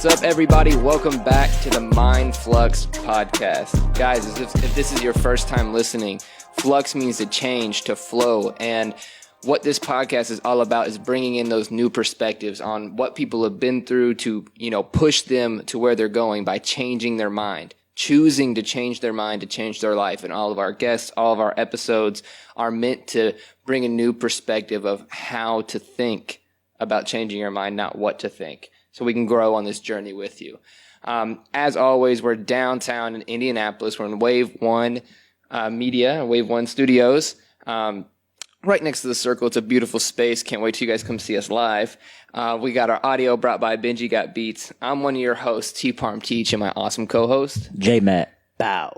What's up, everybody? Welcome back to the Mindfluxed podcast. Guys, if this is your first time listening, flux means to change, to flow. And what this podcast is all about is bringing in those new perspectives on what people have been through to, push them to where they're going by changing their mind, choosing to change their mind, to change their life. And all of our guests, all of our episodes are meant to bring a new perspective of how to think about changing your mind, not what to think, so we can grow on this journey with you. As always, we're downtown in Indianapolis. We're in Wave 1 Media, Wave 1 Studios, right next to the Circle. It's a beautiful space. Can't wait till you guys come see us live. We got our audio brought by Benji Got Beats. I'm one of your hosts, T-Parm Teach, and my awesome co-host, J-Matt. Bow.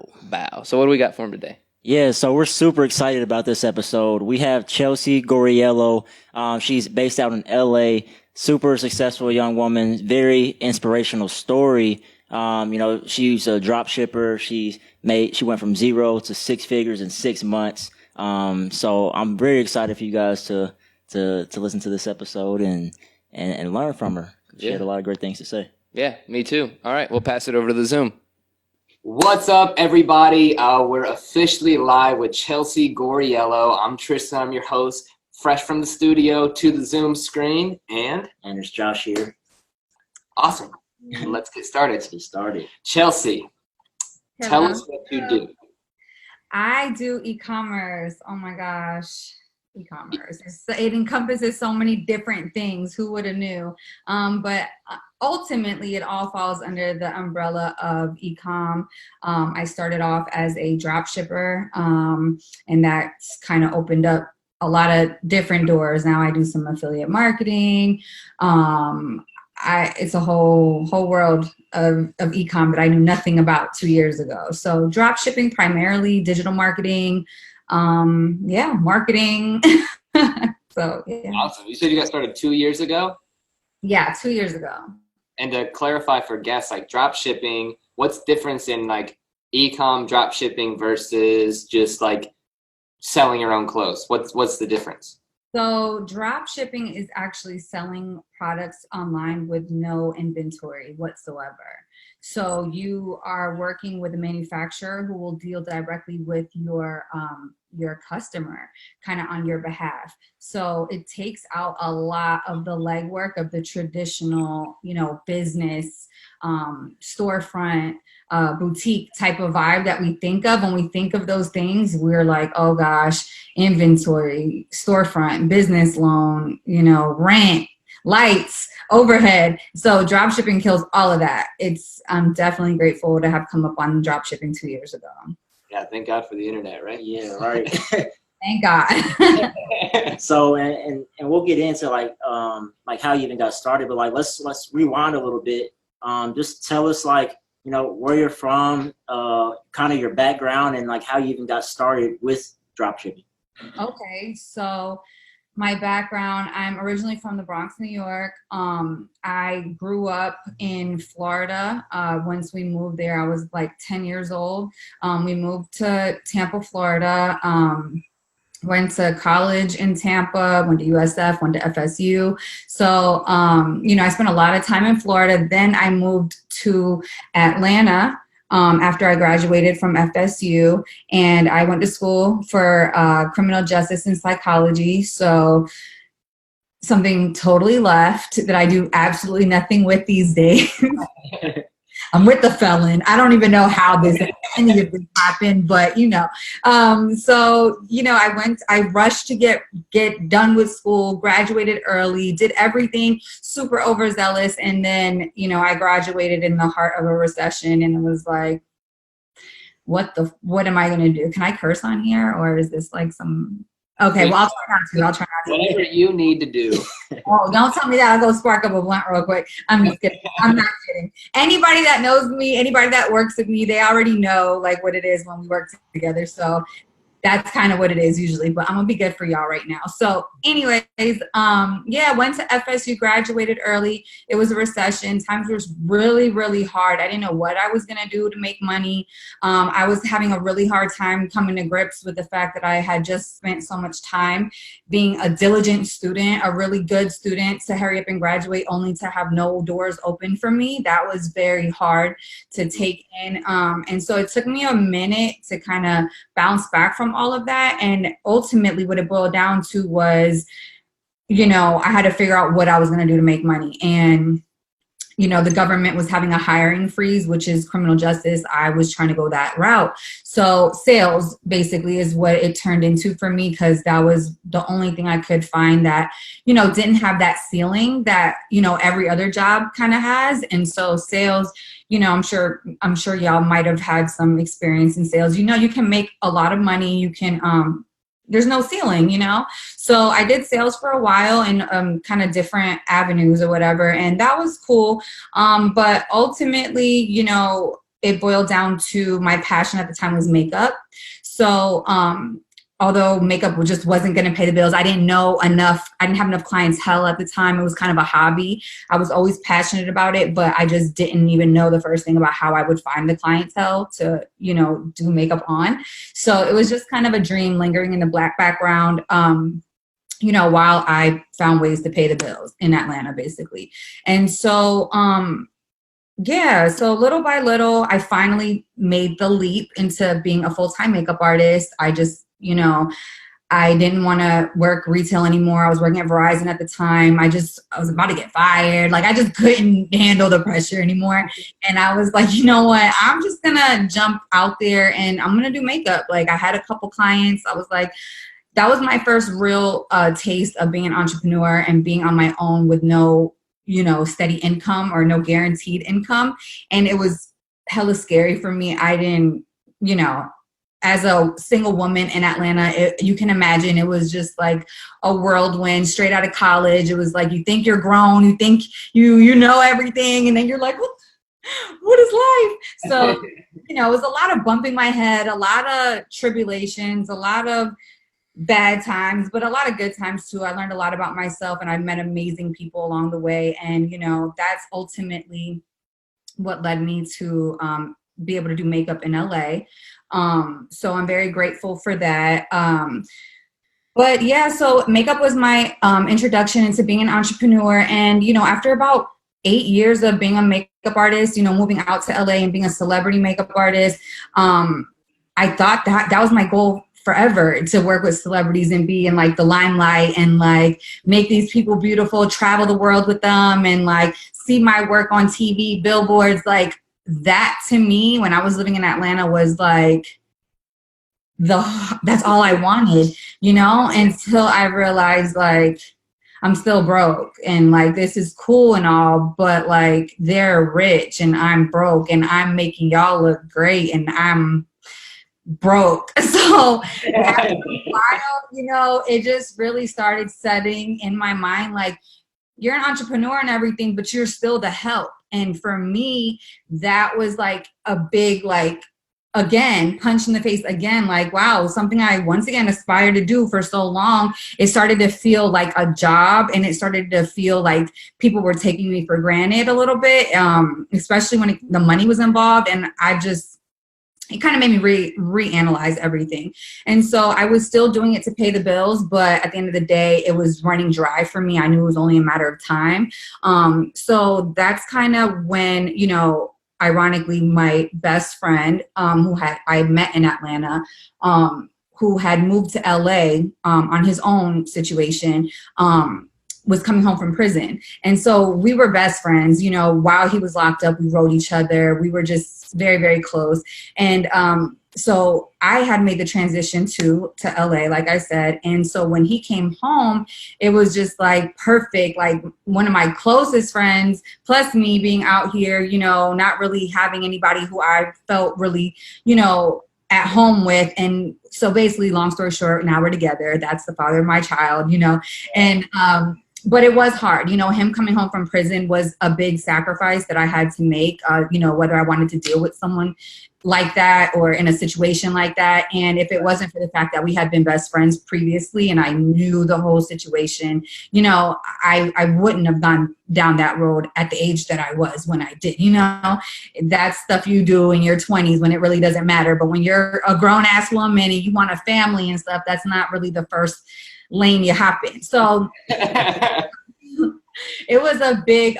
So what do we got for him today? Yeah, so we're super excited about this episode. We have Chelsea Guarriello. She's based out in LA. Super successful young woman, very inspirational story. She's a drop shipper. She went from 0 to 6 figures in 6 months. So I'm very excited for you guys to listen to this episode and learn from her. She had a lot of great things to say. Yeah, me too. All right, we'll pass it over to the Zoom. What's up, everybody? We're officially live with Chelsea Guarriello. I'm Tristan. I'm your host. Fresh from the studio to the Zoom screen, and there's Josh here. Awesome. Let's get started. Chelsea, tell us what you do. I do e-commerce. Oh my gosh, e-commerce. It encompasses so many different things. Who would have knew? But ultimately, it all falls under the umbrella of e-com. I started off as a drop shipper, and that's kind of opened up a lot of different doors. Now I do some affiliate marketing. It's a whole world of e-com that I knew nothing about 2 years ago. So drop shipping primarily, digital marketing, marketing. So yeah. Awesome. You said you got started 2 years ago? Yeah, 2 years ago. And to clarify for guests, like drop shipping, what's difference in like e-com drop shipping versus just like selling your own clothes? What's the difference? So drop shipping is actually selling products online with no inventory whatsoever. So you are working with a manufacturer who will deal directly with your customer kind of on your behalf. So it takes out a lot of the legwork of the traditional, business, storefront, boutique type of vibe that we think of. When we think of those things, we're like, oh gosh, inventory, storefront, business loan, rent, lights, overhead. So drop shipping kills all of that. I'm definitely grateful to have come up on drop shipping 2 years ago. Yeah, thank God for the internet, right? Yeah, right. Thank God. So, and we'll get into like how you even got started, but like let's rewind a little bit. Just tell us where you're from, kind of your background, and like how you even got started with dropshipping. Okay, so my background, I'm originally from the Bronx, New York. I grew up in Florida. Once we moved there, I was like 10 years old. We moved to Tampa, Florida. Went to college in Tampa, went to USF, went to FSU. So, I spent a lot of time in Florida. Then I moved to Atlanta after I graduated from FSU, and I went to school for criminal justice and psychology. So something totally left that I do absolutely nothing with these days. I'm with the felon. I don't even know how any of this happened, but I rushed to get done with school, graduated early, did everything super overzealous. And then, I graduated in the heart of a recession, and it was like, what am I going to do? Can I curse on here? Or is this like some, okay, well, I'll try not to. Whatever you need to do. Oh, don't tell me that. I'll go spark up a blunt real quick. I'm just kidding. I'm not kidding. Anybody that knows me, anybody that works with me, they already know like what it is when we work together. So That's kind of what it is usually, but I'm gonna be good for y'all right now. So anyways, went to FSU, graduated early. It was a recession. Times were really, really hard. I didn't know what I was gonna do to make money. I was having a really hard time coming to grips with the fact that I had just spent so much time being a diligent student, a really good student, to hurry up and graduate only to have no doors open for me. That was very hard to take in. And so it took me a minute to kind of bounce back from all of that. And ultimately what it boiled down to was, I had to figure out what I was going to do to make money. And the government was having a hiring freeze, which is criminal justice. I was trying to go that route. So sales basically is what it turned into for me, because that was the only thing I could find that, didn't have that ceiling that, every other job kind of has. And so sales, I'm sure y'all might have had some experience in sales. You can make a lot of money. You can, there's no ceiling, So I did sales for a while in kind of different avenues or whatever. And that was cool. But ultimately, it boiled down to my passion at the time was makeup. So although makeup just wasn't going to pay the bills, I didn't know enough. I didn't have enough clientele at the time. It was kind of a hobby. I was always passionate about it, but I just didn't even know the first thing about how I would find the clientele to, do makeup on. So it was just kind of a dream lingering in the black background, while I found ways to pay the bills in Atlanta, basically. And so, so little by little, I finally made the leap into being a full-time makeup artist. I just, I didn't want to work retail anymore. I was working at Verizon at the time. I was about to get fired. Like, I just couldn't handle the pressure anymore. And I was like, you know what? I'm just going to jump out there and I'm going to do makeup. Like, I had a couple clients. I was like, that was my first real taste of being an entrepreneur and being on my own with no, steady income or no guaranteed income. And it was hella scary for me. I didn't, as a single woman in Atlanta, you can imagine it was just like a whirlwind straight out of college. It was like, you think you're grown, you think you know everything, and then you're like, what is life? So, it was a lot of bumping my head, a lot of tribulations, a lot of bad times, but a lot of good times too. I learned a lot about myself and I met amazing people along the way. And, that's ultimately what led me to be able to do makeup in LA. So I'm very grateful for that. But yeah, so makeup was my introduction into being an entrepreneur. And, after about 8 years of being a makeup artist, moving out to LA and being a celebrity makeup artist, I thought that was my goal forever, to work with celebrities and be in like the limelight and like make these people beautiful, travel the world with them and like see my work on TV, billboards. Like, that to me, when I was living in Atlanta, was like that's all I wanted, until I realized like I'm still broke and like this is cool and all, but like they're rich and I'm broke and I'm making y'all look great and I'm broke. So after a while, it just really started setting in my mind, like, you're an entrepreneur and everything, but you're still the help. And for me, that was like a big, like, again, punch in the face again, like, wow, something I once again aspired to do for so long. It started to feel like a job, and it started to feel like people were taking me for granted a little bit, especially when the money was involved. And it kind of made me reanalyze everything. And so I was still doing it to pay the bills, but at the end of the day, it was running dry for me. I knew it was only a matter of time. So that's kind of when, ironically, my best friend, I met in Atlanta, who had moved to LA on his own situation, was coming home from prison. And so we were best friends, while he was locked up, we wrote each other. We were just very, very close. And so I had made the transition to LA, like I said. And so when he came home, it was just like perfect, like one of my closest friends, plus me being out here, not really having anybody who I felt really, at home with. And so basically, long story short, now we're together. That's the father of my child, and but it was hard, him coming home from prison was a big sacrifice that I had to make, whether I wanted to deal with someone like that or in a situation like that. And if it wasn't for the fact that we had been best friends previously and I knew the whole situation, you know, I wouldn't have gone down that road at the age that I was when I did. You know, that's stuff you do in your 20s when it really doesn't matter. But when you're a grown ass woman and you want a family and stuff, that's not really the first lane you hop in. So it was a big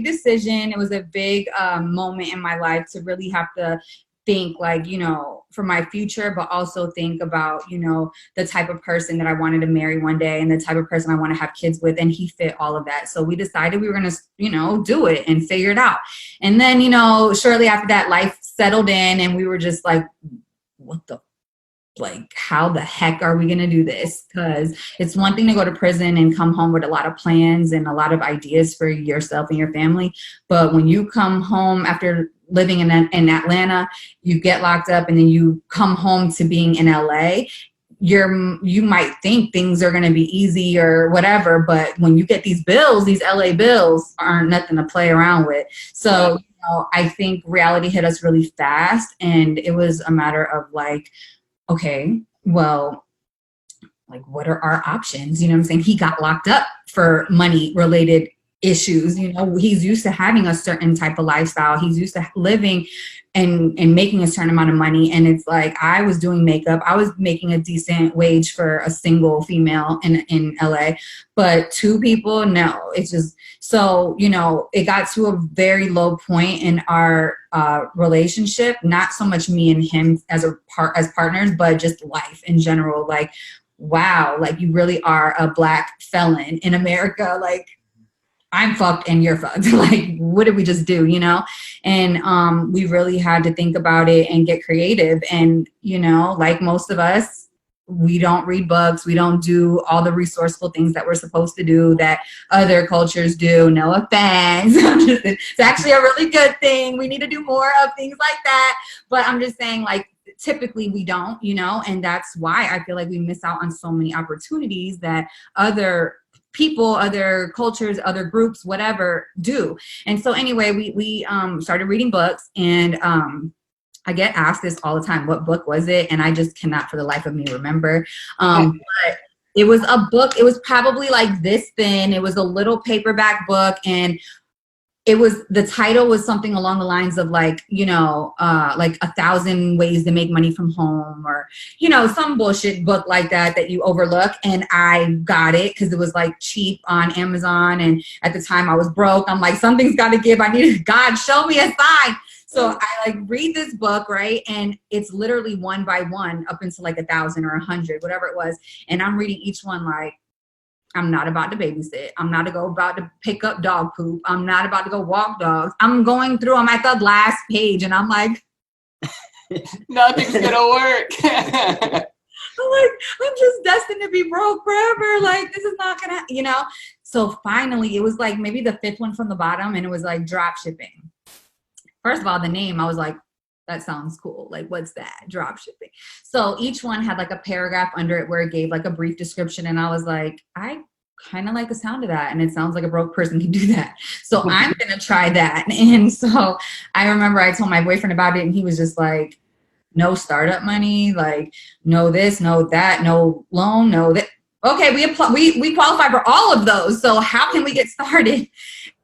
decision. It was a big moment in my life to really have to think, like, you know, for my future, but also think about, you know, the type of person that I wanted to marry one day and the type of person I want to have kids with. And he fit all of that. So we decided we were going to, you know, do it and figure it out. And then, you know, shortly after that, life settled in and we were just like, what the, like, how the heck are we going to do this? Because it's one thing to go to prison and come home with a lot of plans and a lot of ideas for yourself and your family. But when you come home after living in Atlanta, you get locked up and then you come home to being in LA, you might think things are going to be easy or whatever. But when you get these bills, these LA bills aren't nothing to play around with. So, you know, I think reality hit us really fast. And it was a matter of like, okay, well, like, what are our options? You know what I'm saying? He got locked up for money related issues. You know, he's used to having a certain type of lifestyle. He's used to living and making a certain amount of money. And it's like, I was doing makeup. I was making a decent wage for a single female in LA, but two people, no, it's just, so, you know, it got to a very low point in our relationship, not so much me and him as partners, but just life in general. Like, wow, like, you really are a Black felon in America. Like, I'm fucked and you're fucked. Like, what did we just do, you know? And we really had to think about it and get creative. And, you know, like most of us, we don't read books. We don't do all the resourceful things that we're supposed to do that other cultures do. No offense. It's actually a really good thing. We need to do more of things like that. But I'm just saying, like, typically we don't, you know, and that's why I feel like we miss out on so many opportunities that other people, other cultures, other groups, whatever, do. And so anyway, we started reading books, and I get asked this all the time, what book was it? And I just cannot for the life of me remember. But it was a book. It was probably like this thin. It was a little paperback book, and the title was something along the lines of like, you know, like 1,000 ways to make money from home, or, you know, some bullshit book like that you overlook. And I got it because it was like cheap on Amazon. And at the time I was broke. I'm like, something's got to give. I need God, show me a sign. So I like read this book, right? And it's literally one by one up until like 1,000 or 100, whatever it was. And I'm reading each one like, I'm not about to babysit. I'm not about to pick up dog poop. I'm not about to go walk dogs. I'm going through, I'm at the last page and I'm like, nothing's gonna work. I'm just destined to be broke forever. Like, this is not gonna, you know? So finally it was like maybe the fifth one from the bottom, and it was like drop shipping. First of all, the name, I was like, that sounds cool. Like, what's that? Drop shipping. So each one had like a paragraph under it where it gave like a brief description. And I was like, I kind of like the sound of that. And it sounds like a broke person can do that. So I'm going to try that. And so I remember I told my boyfriend about it, and he was just like, no startup money, like no this, no that, no loan, no that. Okay, we qualify for all of those. So how can we get started?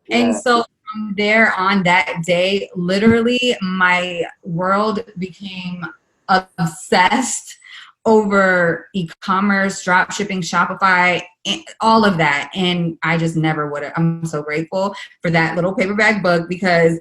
Yeah. And so from there on that day, literally my world became obsessed over e-commerce, drop shipping, Shopify, all of that. And I just never would have. I'm so grateful for that little paperback book because,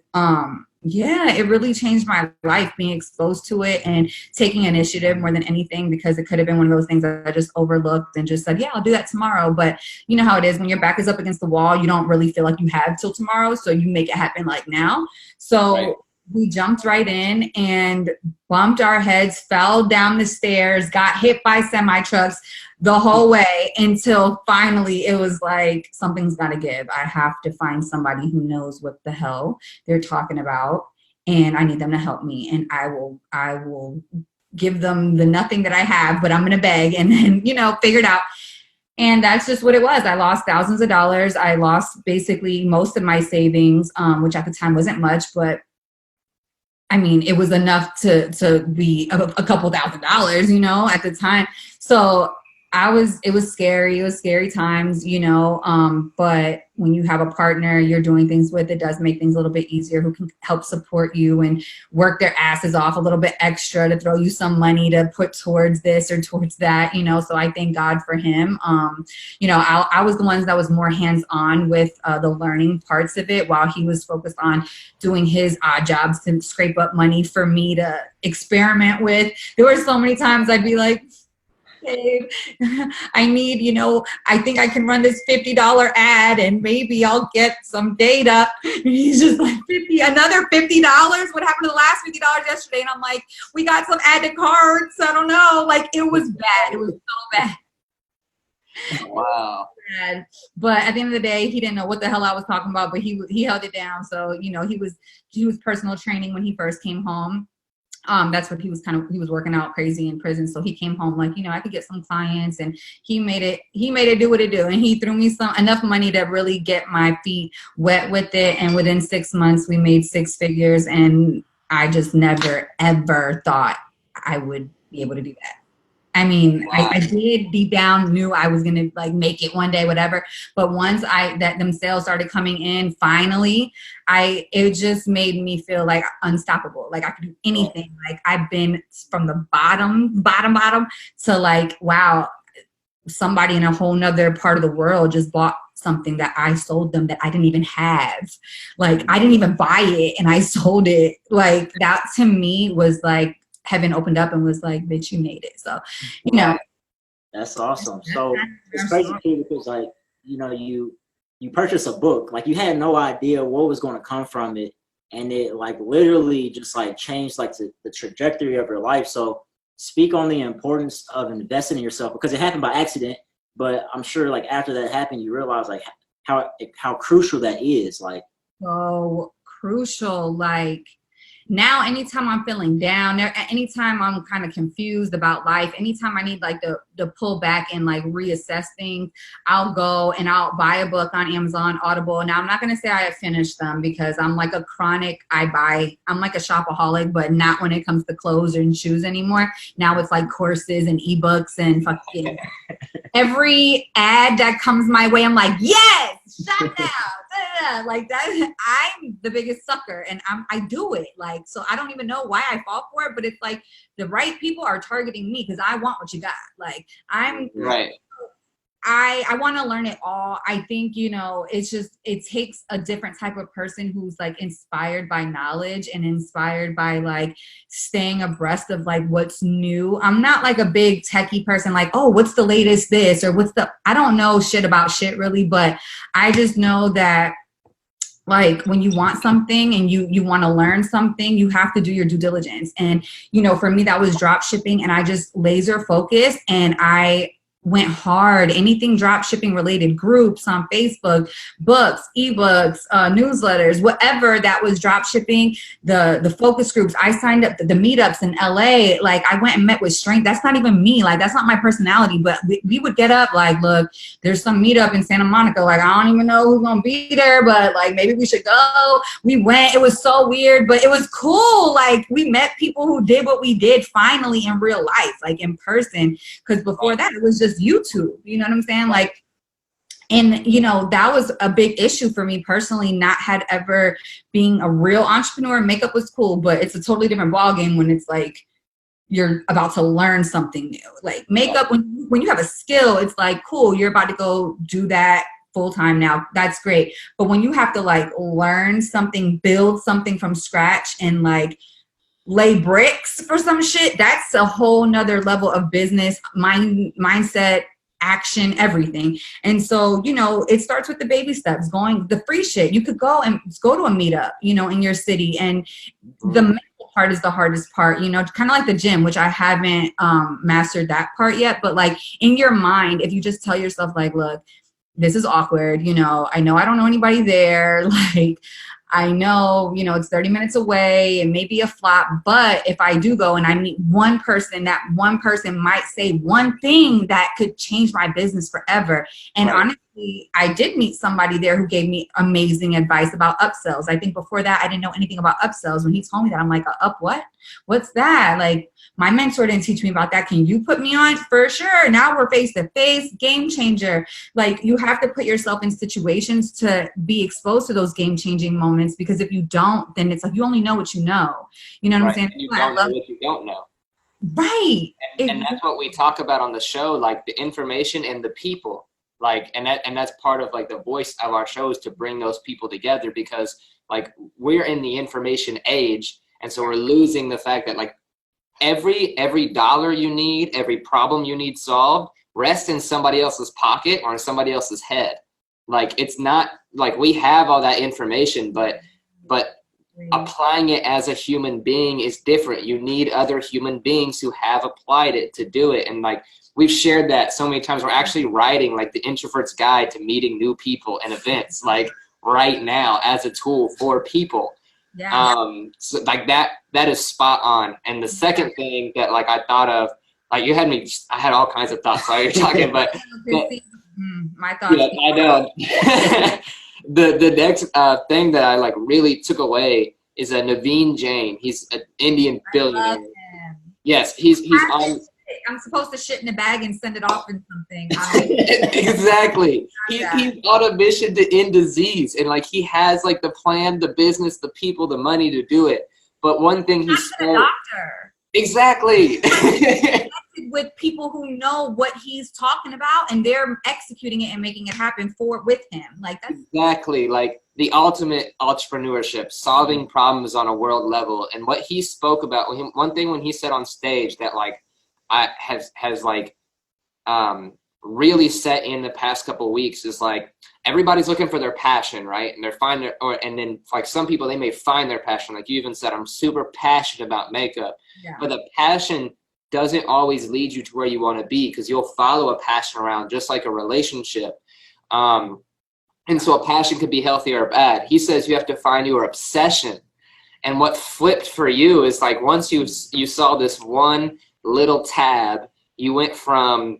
yeah, it really changed my life, being exposed to it and taking initiative more than anything, because it could have been one of those things that I just overlooked and just said, yeah, I'll do that tomorrow. But you know how it is when your back is up against the wall, you don't really feel like you have till tomorrow. So you make it happen like now. So right. We jumped right in and bumped our heads, fell down the stairs, got hit by semi-trucks the whole way until finally it was like, something's got to give. I have to find somebody who knows what the hell they're talking about, and I need them to help me. And I will give them the nothing that I have, but I'm going to beg and then, you know, figure it out. And that's just what it was. I lost thousands of dollars. I lost basically most of my savings, which at the time wasn't much, but I mean, it was enough to be a couple $1,000s, you know, at the time. So it was scary. It was scary times, you know. But when you have a partner you're doing things with, it does make things a little bit easier, who can help support you and work their asses off a little bit extra to throw you some money to put towards this or towards that, you know. So I thank God for him. You know, I was the ones that was more hands-on with the learning parts of it, while he was focused on doing his odd jobs to scrape up money for me to experiment with. There were so many times I'd be like, babe, I need, you know, I think I can run this $50 ad and maybe I'll get some data. And he's just like, another $50? What happened to the last $50 yesterday? And I'm like, we got some add to carts. I don't know. Like, it was bad. It was so bad. Wow. But at the end of the day, he didn't know what the hell I was talking about, but he held it down. So, you know, he was personal training when he first came home. That's what he was working out crazy in prison. So he came home like, you know, I could get some clients, and he made it do what it do. And he threw me enough money to really get my feet wet with it. And within 6 months we made 6 figures, and I just never, ever thought I would be able to do that. I mean, wow. I did deep down knew I was going to like make it one day, whatever. But once them sales started coming in, finally, it just made me feel like unstoppable. Like I could do anything. Like I've been from the bottom to like, wow, somebody in a whole nother part of the world just bought something that I sold them that I didn't even have. Like I didn't even buy it and I sold it. Like that to me was like, heaven opened up and was like, bitch, you made it. So, you know. That's awesome. So it's crazy too, because like, you know, you purchased a book, like you had no idea what was going to come from it. And it like literally just like changed like the trajectory of your life. So speak on the importance of investing in yourself, because it happened by accident, but I'm sure like after that happened, you realize like how crucial that is. Like, so crucial. Like, now, anytime I'm feeling down, anytime I'm kind of confused about life, anytime I need like to pull back and like reassess things, I'll go and I'll buy a book on Amazon, Audible. Now, I'm not going to say I have finished them, because I'm like a chronic, I'm like a shopaholic, but not when it comes to clothes and shoes anymore. Now it's like courses and ebooks and fucking every ad that comes my way, I'm like, yes, shop now. Like that, I'm the biggest sucker, and I do it. Like, so I don't even know why I fall for it, but it's like the right people are targeting me because I want what you got. Like I'm right. I want to learn it all. I think, you know, it takes a different type of person who's like inspired by knowledge and inspired by like staying abreast of like what's new. I'm not like a big techie person, like, oh, what's the latest this or I don't know shit about shit really, but I just know that like when you want something and you want to learn something, you have to do your due diligence. And, you know, for me, that was drop shipping, and I just laser focused and I went hard. Anything drop shipping related, groups on Facebook, books, ebooks, newsletters, whatever that was drop shipping, the focus groups. I signed up the meetups in LA. Like I went and met with strength. That's not even me. Like that's not my personality, but we would get up like, look, there's some meetup in Santa Monica. Like I don't even know who's going to be there, but like maybe we should go. We went. It was so weird, but it was cool. Like we met people who did what we did finally in real life, like in person. Because before that, it was just YouTube, you know what I'm saying? Like, and you know, that was a big issue for me personally, not had ever being a real entrepreneur. Makeup was cool, but it's a totally different ballgame when it's like you're about to learn something new. Like makeup, when you have a skill, it's like, cool, you're about to go do that full time now. That's great. But when you have to like learn something, build something from scratch and like lay bricks for some shit, that's a whole nother level of business, mindset, action, everything. And so, you know, it starts with the baby steps, the free shit. You could go to a meetup, you know, in your city. And the mental part is the hardest part, you know, kind of like the gym, which I haven't mastered that part yet. But like in your mind, if you just tell yourself like, look, this is awkward, you know I don't know anybody there. Like, I know, it's 30 minutes away and maybe a flop, but if I do go and I meet one person, that one person might say one thing that could change my business forever. And honestly, I did meet somebody there who gave me amazing advice about upsells. I think before that, I didn't know anything about upsells. When he told me that, I'm like, up what? What's that? Like, my mentor didn't teach me about that. Can you put me on? For sure. Now we're face to face, game changer. Like, you have to put yourself in situations to be exposed to those game changing moments, because if you don't, then it's like you only know what you know. You know what I'm saying? And you don't know what you don't know. Right. And that's what we talk about on the show, like the information and the people. Like, and that's part of like the voice of our show, is to bring those people together, because like we're in the information age. And so we're losing the fact that like every dollar you need, every problem you need solved rests in somebody else's pocket or in somebody else's head. Like, it's not like we have all that information, but applying it as a human being is different. You need other human beings who have applied it to do it. And like, we've shared that so many times. We're actually writing like the Introvert's Guide to Meeting New People and Events, like right now, as a tool for people. Yeah. So like that is spot on. And the second thing that like I thought of, like I had all kinds of thoughts while you're talking, but my thoughts. Yeah, I know. The next thing that I like really took away is a Naveen Jain. He's an Indian billionaire. Yes, he's on. I'm supposed to shit in a bag and send it off in something. Exactly. He's on a mission to end disease, and like he has like the plan, the business, the people, the money to do it. But one thing he's a doctor. Exactly. With people who know what he's talking about, and they're executing it and making it happen with him. Like, that's exactly like the ultimate entrepreneurship, solving problems on a world level. And what he spoke about, one thing when he said on stage that like has like really set in the past couple of weeks is like, everybody's looking for their passion, right? And and then like some people, they may find their passion. Like you even said, I'm super passionate about makeup, but the passion doesn't always lead you to where you want to be, because you'll follow a passion around, just like a relationship. And so a passion could be healthy or bad. He says you have to find your obsession. And what flipped for you is like, once you saw this one little tab, you went from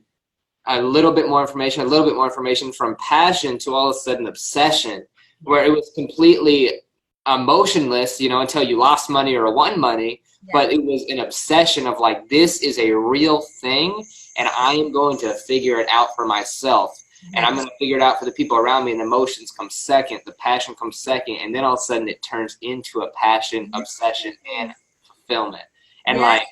a little bit more information from passion to all of a sudden obsession, where it was completely emotionless, until you lost money or won money. But it was an obsession of like, this is a real thing, and I am going to figure it out for myself. And I'm going to figure it out for the people around me. And emotions come second, the passion comes second, and then all of a sudden it turns into a passion, obsession, and fulfillment. And like,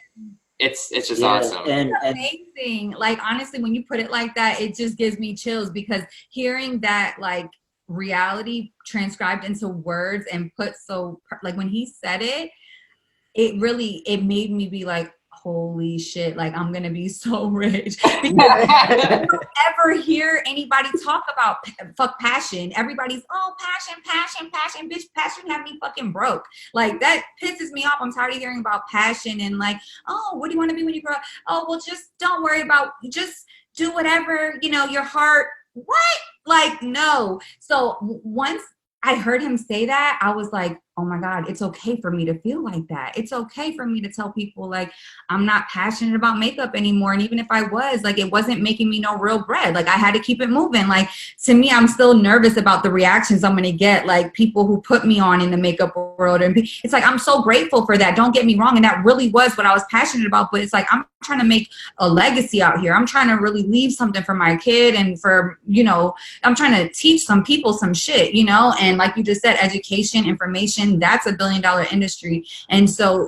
it's just awesome. And amazing. Like, honestly, when you put it like that, it just gives me chills, because hearing that like reality transcribed into words and put so like when he said it, it made me be like, holy shit, like I'm gonna be so rich. Because I don't ever hear anybody talk about fuck passion. Everybody's passion, bitch, passion have me fucking broke. Like, that pisses me off. I'm tired of hearing about passion and like, oh, what do you want to be when you grow up? Oh, well, just don't worry about, just do whatever, your heart. What? Like, no. So once I heard him say that, I was like, oh my God, it's okay for me to feel like that. It's okay for me to tell people like, I'm not passionate about makeup anymore. And even if I was, like, it wasn't making me no real bread. Like, I had to keep it moving. Like, to me, I'm still nervous about the reactions I'm going to get, like people who put me on in the makeup world. And it's like, I'm so grateful for that. Don't get me wrong. And that really was what I was passionate about. But it's like, I'm trying to make a legacy out here. I'm trying to really leave something for my kid and for, I'm trying to teach some people some shit, and like you just said, education, information, that's $1 billion industry. And so,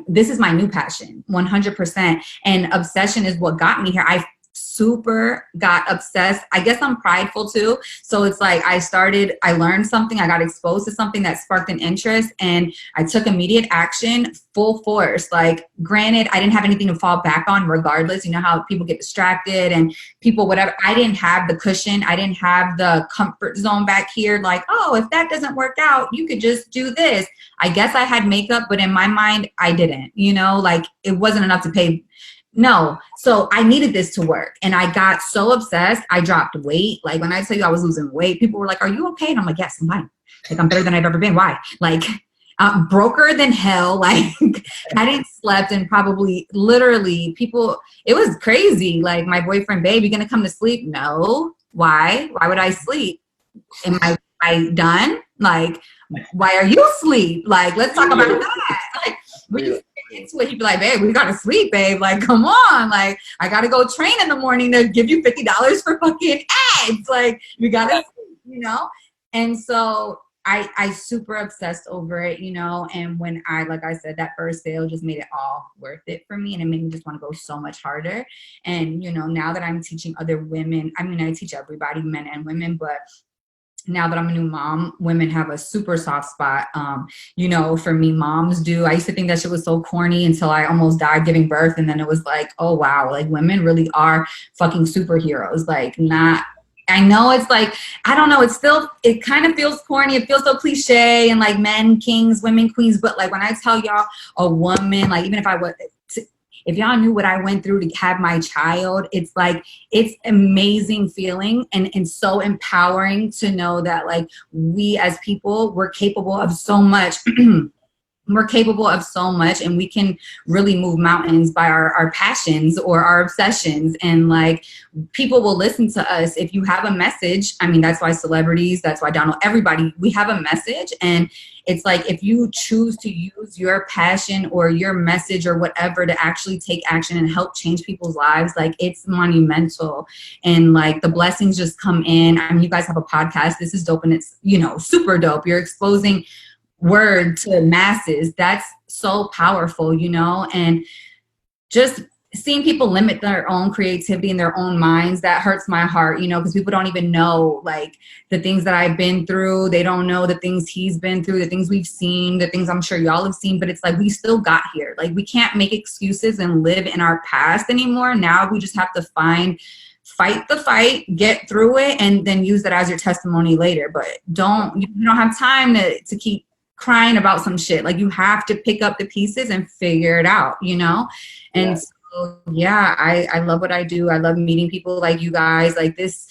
this is my new passion, 100%. And obsession is what got me here. I super got obsessed. I guess I'm prideful too. So it's like, I learned something, I got exposed to something that sparked an interest, and I took immediate action, full force. Like, granted, I didn't have anything to fall back on regardless. You know how people get distracted and people, whatever. I didn't have the cushion. I didn't have the comfort zone back here. Like, oh, if that doesn't work out, you could just do this. I guess I had makeup, but in my mind, I didn't, like, it wasn't enough to pay No. So I needed this to work. And I got so obsessed. I dropped weight. Like when I tell you I was losing weight, people were like, are you okay? And I'm like, yes, I'm fine. Like I'm better than I've ever been. Why? Like broker than hell. Like hadn't slept and probably literally people, it was crazy. Like my boyfriend, babe, you gonna come to sleep? No. Why? Why would I sleep? Am I done? Like, why are you asleep? Like, let's talk about that. Like, we used to get into it. He'd be like, babe, we gotta sleep, babe. Like, come on. Like, I gotta go train in the morning to give you $50 for fucking ads. Like, you gotta sleep, you know? And so I super obsessed over it, you know, and when like I said, that first sale just made it all worth it for me. And it made me just want to go so much harder. And, you know, now that I'm teaching other women, I mean, I teach everybody, men and women, but now that I'm a new mom, women have a super soft spot. You know, for me, moms do. I used to think that shit was so corny until I almost died giving birth. And then it was like, oh, wow, like women really are fucking superheroes. Like not, I know it's like, I don't know, it kind of feels corny. It feels so cliche and like men, kings, women, queens. But like when I tell y'all a woman, like even if y'all knew what I went through to have my child, it's like, it's amazing feeling and so empowering to know that like we as people, we're capable of so much. We're capable of so much and we can really move mountains by our passions or our obsessions. And like people will listen to us if you have a message. I mean, that's why celebrities, that's why Donald, everybody, we have a message. And it's like if you choose to use your passion or your message or whatever to actually take action and help change people's lives, like it's monumental. And like the blessings just come in. I mean, you guys have a podcast. This is dope and it's, you know, super dope. You're exposing word to masses. That's so powerful, you know, and just seeing people limit their own creativity in their own minds, that hurts my heart, you know, because people don't even know like the things that I've been through. They don't know the things he's been through, the things we've seen, the things I'm sure y'all have seen, but it's like we still got here. Like we can't make excuses and live in our past anymore. Now we just have to fight the fight, get through it, and then use that as your testimony later. But you don't have time to keep crying about some shit. Like you have to pick up the pieces and figure it out, you know? And so, yeah, I love what I do. I love meeting people like you guys. Like this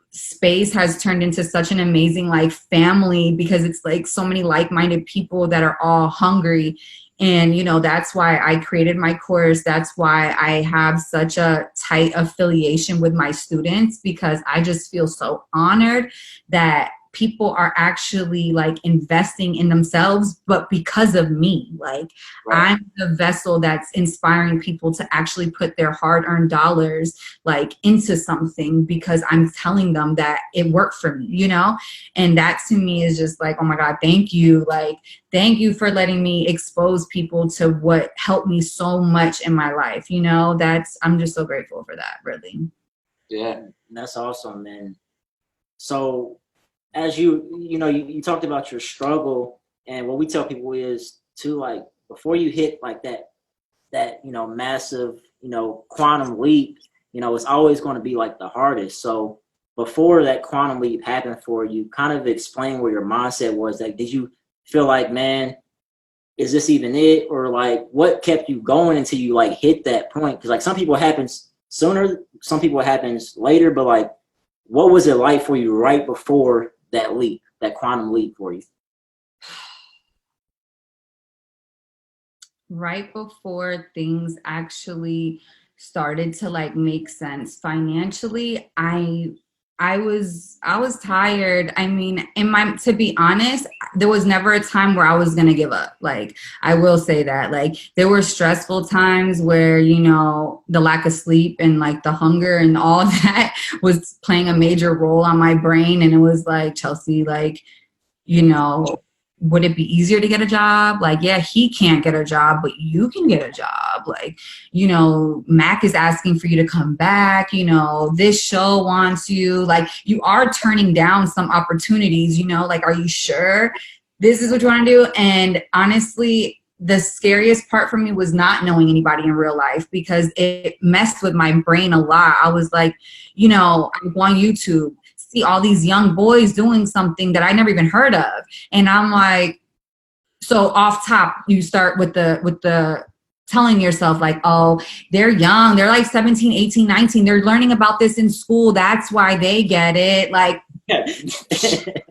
space has turned into such an amazing like family because it's like so many like-minded people that are all hungry. And, you know, that's why I created my course. That's why I have such a tight affiliation with my students, because I just feel so honored that people are actually like investing in themselves, but because of me, like right. I'm the vessel that's inspiring people to actually put their hard-earned dollars like into something because I'm telling them that it worked for me, you know? And that to me is just like, oh my God, thank you. Like, thank you for letting me expose people to what helped me so much in my life. You know, I'm just so grateful for that, really. Yeah, that's awesome, man. So as you talked about your struggle, and what we tell people is to like, before you hit like that, you know, massive, you know, quantum leap, you know, it's always going to be like the hardest. So before that quantum leap happened for you, kind of explain where your mindset was. Like, did you feel like, man, is this even it? Or like, what kept you going until you like hit that point? Because like some people it happens sooner, some people it happens later, but like, what was it like for you right before that leap, that quantum leap for you? Right before things actually started to like make sense financially, I was tired. I mean, to be honest, there was never a time where I was going to give up. Like, I will say that, like, there were stressful times where, you know, the lack of sleep and like the hunger and all that was playing a major role on my brain. And it was like, Chelsea, like, you know, would it be easier to get a job? Like, yeah, he can't get a job, but you can get a job. Like, you know, Mac is asking for you to come back. You know, this show wants you. Like, you are turning down some opportunities, you know, like, are you sure this is what you want to do? And honestly, the scariest part for me was not knowing anybody in real life, because it messed with my brain a lot. I was like, you know, I go on YouTube, see all these young boys doing something that I never even heard of. And I'm like, so off top, you start with the telling yourself like, oh, they're young, they're like 17, 18, 19, they're learning about this in school, that's why they get it. Like,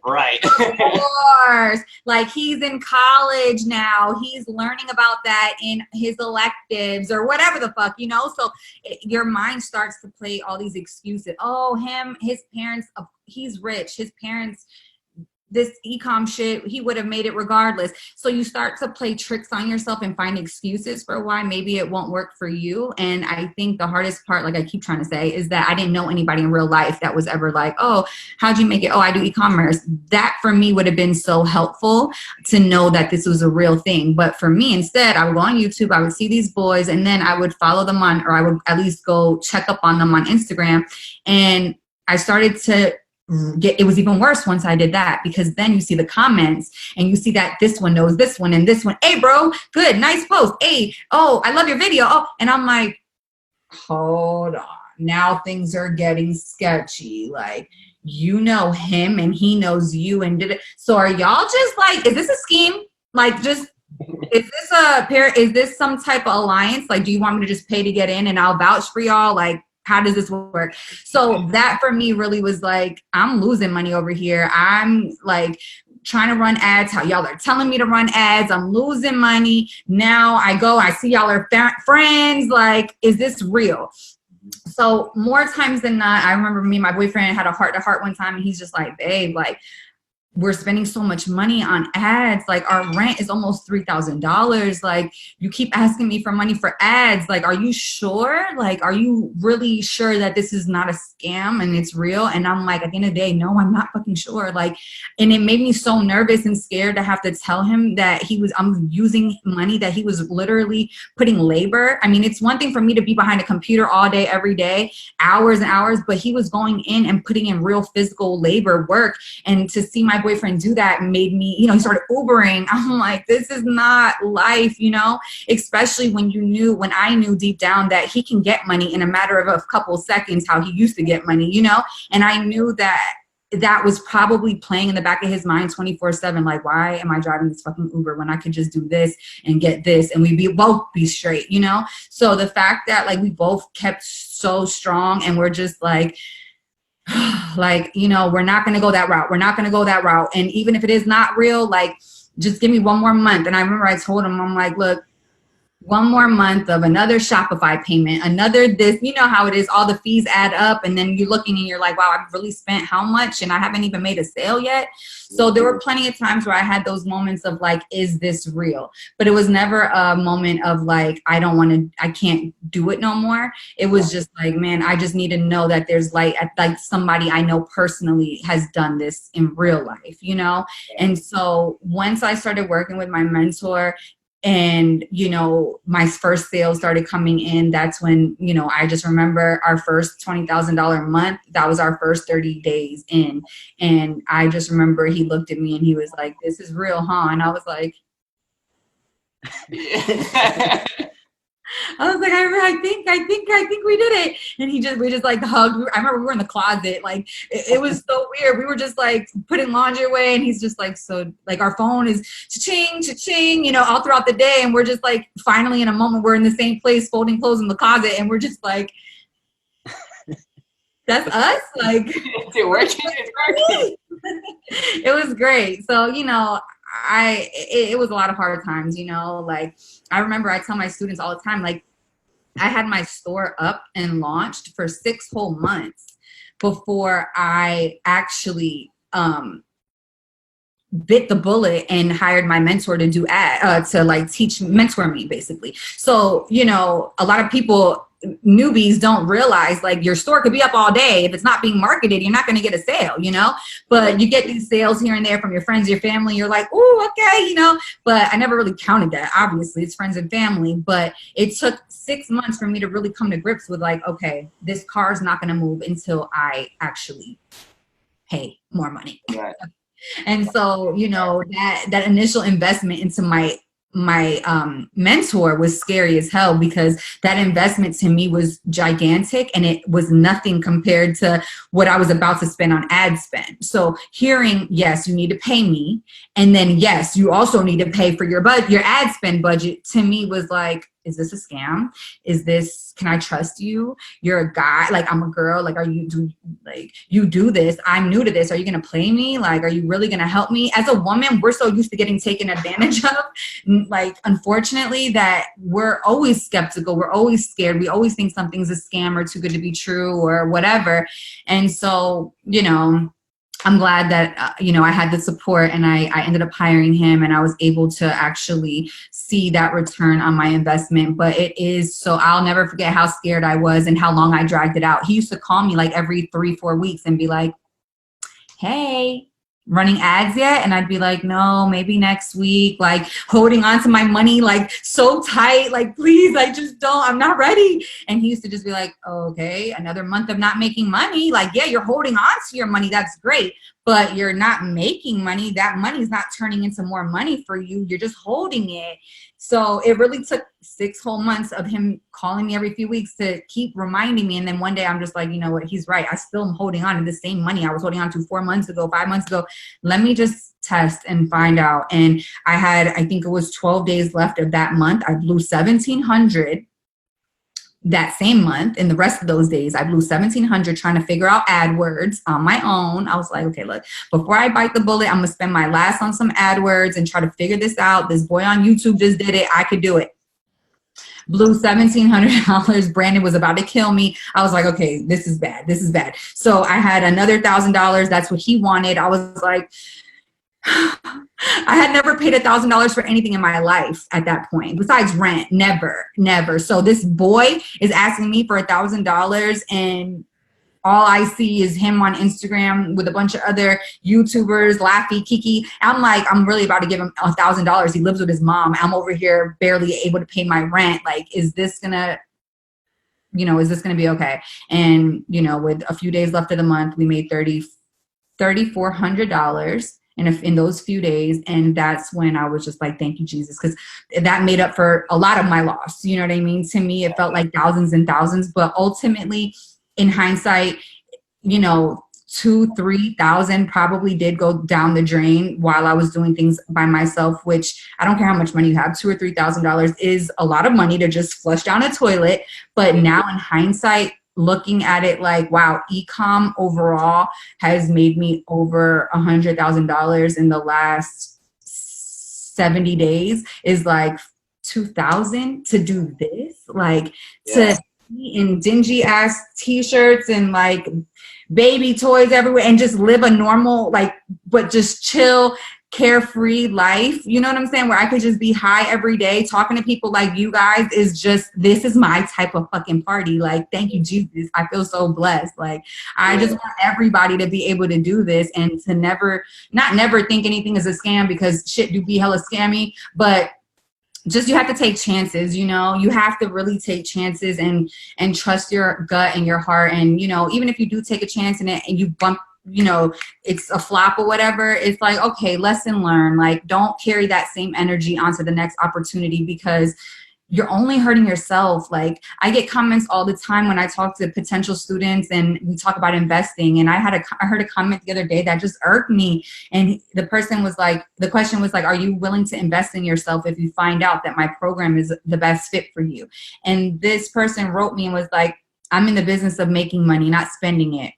right. of course, like he's in college now, he's learning about that in his electives or whatever the fuck, you know. So your mind starts to play all these excuses. Oh, his parents, he's rich, his parents, this e-com shit, he would have made it regardless. So you start to play tricks on yourself and find excuses for why maybe it won't work for you. And I think the hardest part, like I keep trying to say, is that I didn't know anybody in real life that was ever like, oh, how'd you make it? Oh, I do e-commerce. That for me would have been so helpful to know that this was a real thing. But for me, instead, I would go on YouTube, I would see these boys, and then I would follow them on, or I would at least go check up on them on Instagram. And I started to it was even worse once I did that, because then you see the comments and you see that this one knows this one and this one. Hey, bro, good, nice post. Hey, oh, I love your video. Oh, and I'm like, hold on. Now things are getting sketchy. Like, you know him and he knows you and did it. So are y'all just like, is this a scheme? Like, just, is this a pair? Is this some type of alliance? Like, do you want me to just pay to get in and I'll vouch for y'all? Like, how does this work? So that for me really was like, I'm losing money over here. I'm like trying to run ads. How y'all are telling me to run ads. I'm losing money. Now I see y'all are friends. Like, is this real? So more times than not, I remember me and my boyfriend had a heart-to-heart one time, and he's just like, babe, like, we're spending so much money on ads. Like, our rent is almost $3,000. Like, you keep asking me for money for ads. Like, are you sure? Like, are you really sure that this is not a scam and it's real? And I'm like, at the end of the day, no, I'm not fucking sure. Like, and it made me so nervous and scared to have to tell him that I'm using money that he was literally putting labor. I mean, it's one thing for me to be behind a computer all day, every day, hours and hours, but he was going in and putting in real physical labor work. And to see my boyfriend do that made me, he started Ubering. I'm like, this is not life, especially when I knew deep down that he can get money in a matter of a couple seconds, how he used to get money, and I knew that was probably playing in the back of his mind 24/7. Like, why am I driving this fucking Uber when I could just do this and get this and both be straight, So the fact that like we both kept so strong and we're just like, we're not going to go that route. We're not going to go that route. And even if it is not real, like, just give me one more month. And I remember I told him, I'm like, look, one more month of another Shopify payment, another this, how it is, all the fees add up. And then you're looking and you're like, wow, I've really spent how much? And I haven't even made a sale yet. So there were plenty of times where I had those moments of like, is this real? But it was never a moment of like, I can't do it no more. It was just like, man, I just need to know that there's like somebody I know personally has done this in real life, And so once I started working with my mentor, and, my first sales started coming in, that's when, I just remember our first $20,000 month, that was our first 30 days in. And I just remember he looked at me and he was like, this is real, huh? And I was like, I think we did it. And we just like hugged. I remember we were in the closet. Like, it was so weird. We were just like putting laundry away, and he's just like, so like our phone is cha-ching, cha-ching, all throughout the day. And we're just like, finally in a moment, we're in the same place, folding clothes in the closet. And we're just like, that's us. Like, it's working. It was great. So, it was a lot of hard times, like I remember I tell my students all the time, like I had my store up and launched for 6 whole months before I actually bit the bullet and hired my mentor to do mentor me basically. So, a lot of people, newbies, don't realize like your store could be up all day. If it's not being marketed, you're not going to get a sale, but you get these sales here and there from your friends, your family. You're like, oh, okay, but I never really counted that. Obviously it's friends and family, but it took 6 months for me to really come to grips with like, okay, this car is not going to move until I actually pay more money. Right. And so, that initial investment into my mentor was scary as hell, because that investment to me was gigantic and it was nothing compared to what I was about to spend on ad spend. So hearing, yes, you need to pay me, and then yes, you also need to pay for your ad spend budget, to me was like, is this a scam? Can I trust you? You're a guy, like I'm a girl, like you do this, I'm new to this, are you gonna play me? Like, are you really gonna help me? As a woman, we're so used to getting taken advantage of, like, unfortunately, that we're always skeptical, we're always scared, we always think something's a scam or too good to be true or whatever. And so, I'm glad that, I had the support, and I ended up hiring him, and I was able to actually see that return on my investment. But I'll never forget how scared I was and how long I dragged it out. He used to call me like every 3-4 weeks and be like, hey, running ads yet? And I'd be like, no, maybe next week, like holding on to my money, like so tight, like, please, I'm not ready. And he used to just be like, okay, another month of not making money. Like, yeah, you're holding on to your money. That's great. But you're not making money. That money's not turning into more money for you. You're just holding it. So it really took 6 whole months of him calling me every few weeks to keep reminding me. And then one day I'm just like, you know what? He's right. I still am holding on to the same money I was holding on to 4 months ago, 5 months ago. Let me just test and find out. And I think it was 12 days left of that month. I blew $1,700 that same month. And the rest of those days, I blew $1,700 trying to figure out AdWords on my own. I was like, okay, look, before I bite the bullet, I'm going to spend my last on some AdWords and try to figure this out. This boy on YouTube just did it. I could do it. Blew $1,700. Brandon was about to kill me. I was like, okay, this is bad. This is bad. So I had another $1,000. That's what he wanted. I was like, I had never paid $1,000 for anything in my life at that point, besides rent. Never. So this boy is asking me for $1,000, and all I see is him on Instagram with a bunch of other YouTubers, Laffy, Kiki. I'm like, I'm really about to give him $1,000. He lives with his mom. I'm over here barely able to pay my rent. Like, is this gonna be okay? And, with a few days left of the month, we made $3,400 in those few days. And that's when I was just like, thank you, Jesus. Because that made up for a lot of my loss. You know what I mean? To me, it felt like thousands and thousands, but ultimately, in hindsight, 2,000-3,000 probably did go down the drain while I was doing things by myself, which I don't care how much money you have, $2,000 or $3,000 is a lot of money to just flush down a toilet. But now in hindsight, looking at it like, wow, e-com overall has made me over $100,000 in the last 70 days is like 2,000 to do this, like to be in dingy ass t-shirts and like baby toys everywhere and just live a normal, like, but just chill, carefree life, you know what I'm saying, where I could just be high every day talking to people like you guys this is my type of fucking party. Like, thank you, Jesus. I feel so blessed. Like, I just want everybody to be able to do this and to never think anything is a scam, because shit do be hella scammy, but just, you have to take chances, you have to really take chances and trust your gut and your heart. And, even if you do take a chance and you bump, it's a flop or whatever, it's like, okay, lesson learned. Like, don't carry that same energy onto the next opportunity, because you're only hurting yourself. Like, I get comments all the time when I talk to potential students and we talk about investing. And I heard a comment the other day that just irked me. And the question was like, are you willing to invest in yourself if you find out that my program is the best fit for you? And this person wrote me and was like, I'm in the business of making money, not spending it.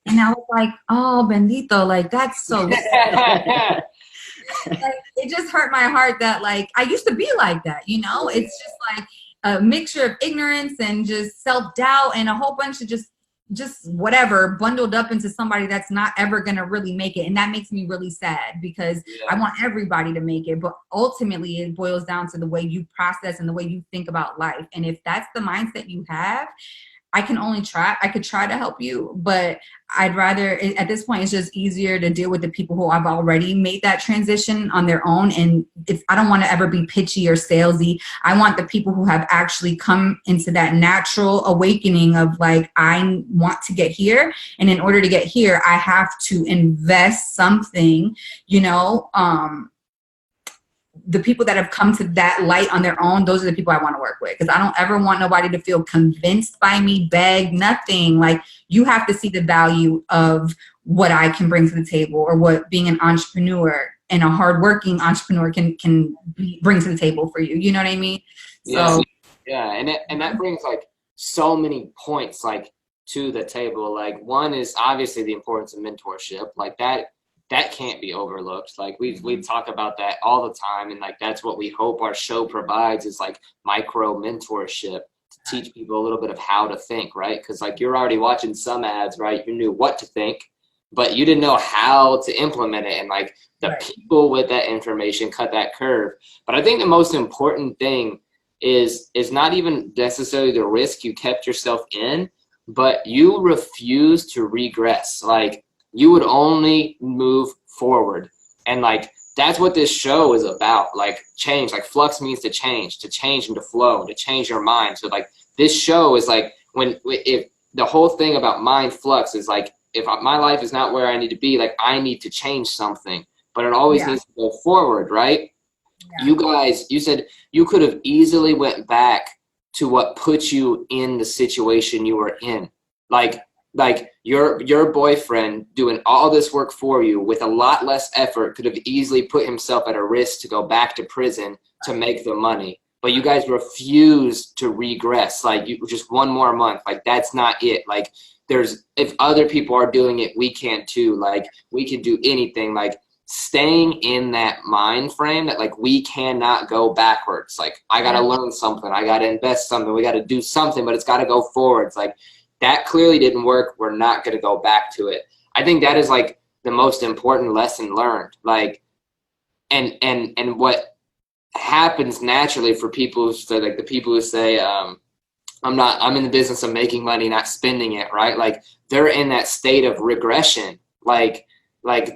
And I was like, oh, bendito, like, that's so like, it just hurt my heart that, like, I used to be like that, it's just like a mixture of ignorance and just self-doubt and a whole bunch of just whatever bundled up into somebody that's not ever going to really make it. And that makes me really sad, because I want everybody to make it, but ultimately it boils down to the way you process and the way you think about life. And if that's the mindset you have, I could try to help you, but I'd rather, at this point, it's just easier to deal with the people who have already made that transition on their own. And I don't want to ever be pitchy or salesy. I want the people who have actually come into that natural awakening of like, I want to get here. And in order to get here, I have to invest something, the people that have come to that light on their own, those are the people I want to work with, because I don't ever want nobody to feel convinced by me, beg, nothing. Like, you have to see the value of what I can bring to the table, or what being an entrepreneur and a hardworking entrepreneur can bring to the table for you. You know what I mean? Yeah. So Yeah. And that brings like so many points like to the table. Like one is obviously the importance of mentorship. Like that can't be overlooked. Like we talk about that all the time, and like that's what we hope our show provides is like micro mentorship to teach people a little bit of how to think, right? Because like you're already watching some ads, right? You knew what to think, but you didn't know how to implement it, and like the people with that information cut that curve. But I think the most important thing is not even necessarily the risk you kept yourself in, but you refuse to regress. Like you would only move forward. And like that's what this show is about. Like change, like flux means to change and to flow, to change your mind. So like this show is like if the whole thing about mind flux is like if my life is not where I need to be, like I need to change something, but it always needs to go forward, right? Yeah. You guys, you said you could have easily went back to what put you in the situation you were in. Like your boyfriend doing all this work for you with a lot less effort could have easily put himself at a risk to go back to prison to make the money. But you guys refuse to regress. Like you just one more month. Like that's not it. Like if other people are doing it, we can too. Like we can do anything. Like staying in that mind frame that like we cannot go backwards. Like I got to learn something. I got to invest something. We got to do something, but it's got to go forwards. Like that clearly didn't work. We're not going to go back to it. I think that is like the most important lesson learned. Like, and what happens naturally for people who say, like the people who say, I'm in the business of making money, not spending it. Right. Like they're in that state of regression. Like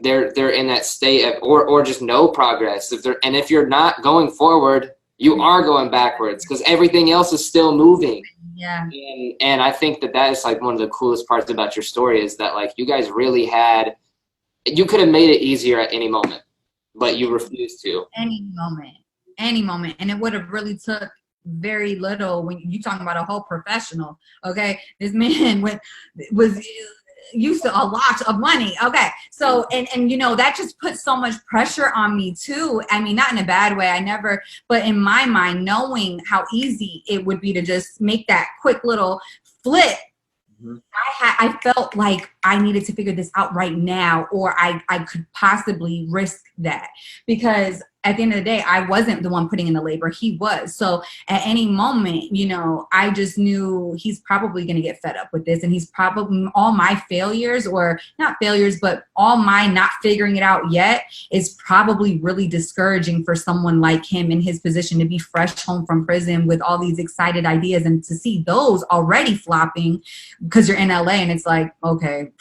they're in that state of, or just no progress. If you're not going forward, you are going backwards because everything else is still moving. Yeah. And I think that is like one of the coolest parts about your story is that like you guys really you could have made it easier at any moment, but you refused to. Any moment. And it would have really took very little when you talking about a whole professional. Okay. This man was used to a lot of money. Okay. So, and you know, that just put so much pressure on me too. I mean, not in a bad way. But in my mind, knowing how easy it would be to just make that quick little flip, I felt like I needed to figure this out right now, or I could possibly risk that because at the end of the day, I wasn't the one putting in the labor. He was. So at any moment, you know, I just knew he's probably going to get fed up with this. And he's probably all my failures, or not failures, but all my not figuring it out yet is probably really discouraging for someone like him in his position to be fresh home from prison with all these excited ideas and to see those already flopping because you're in LA and it's like, okay,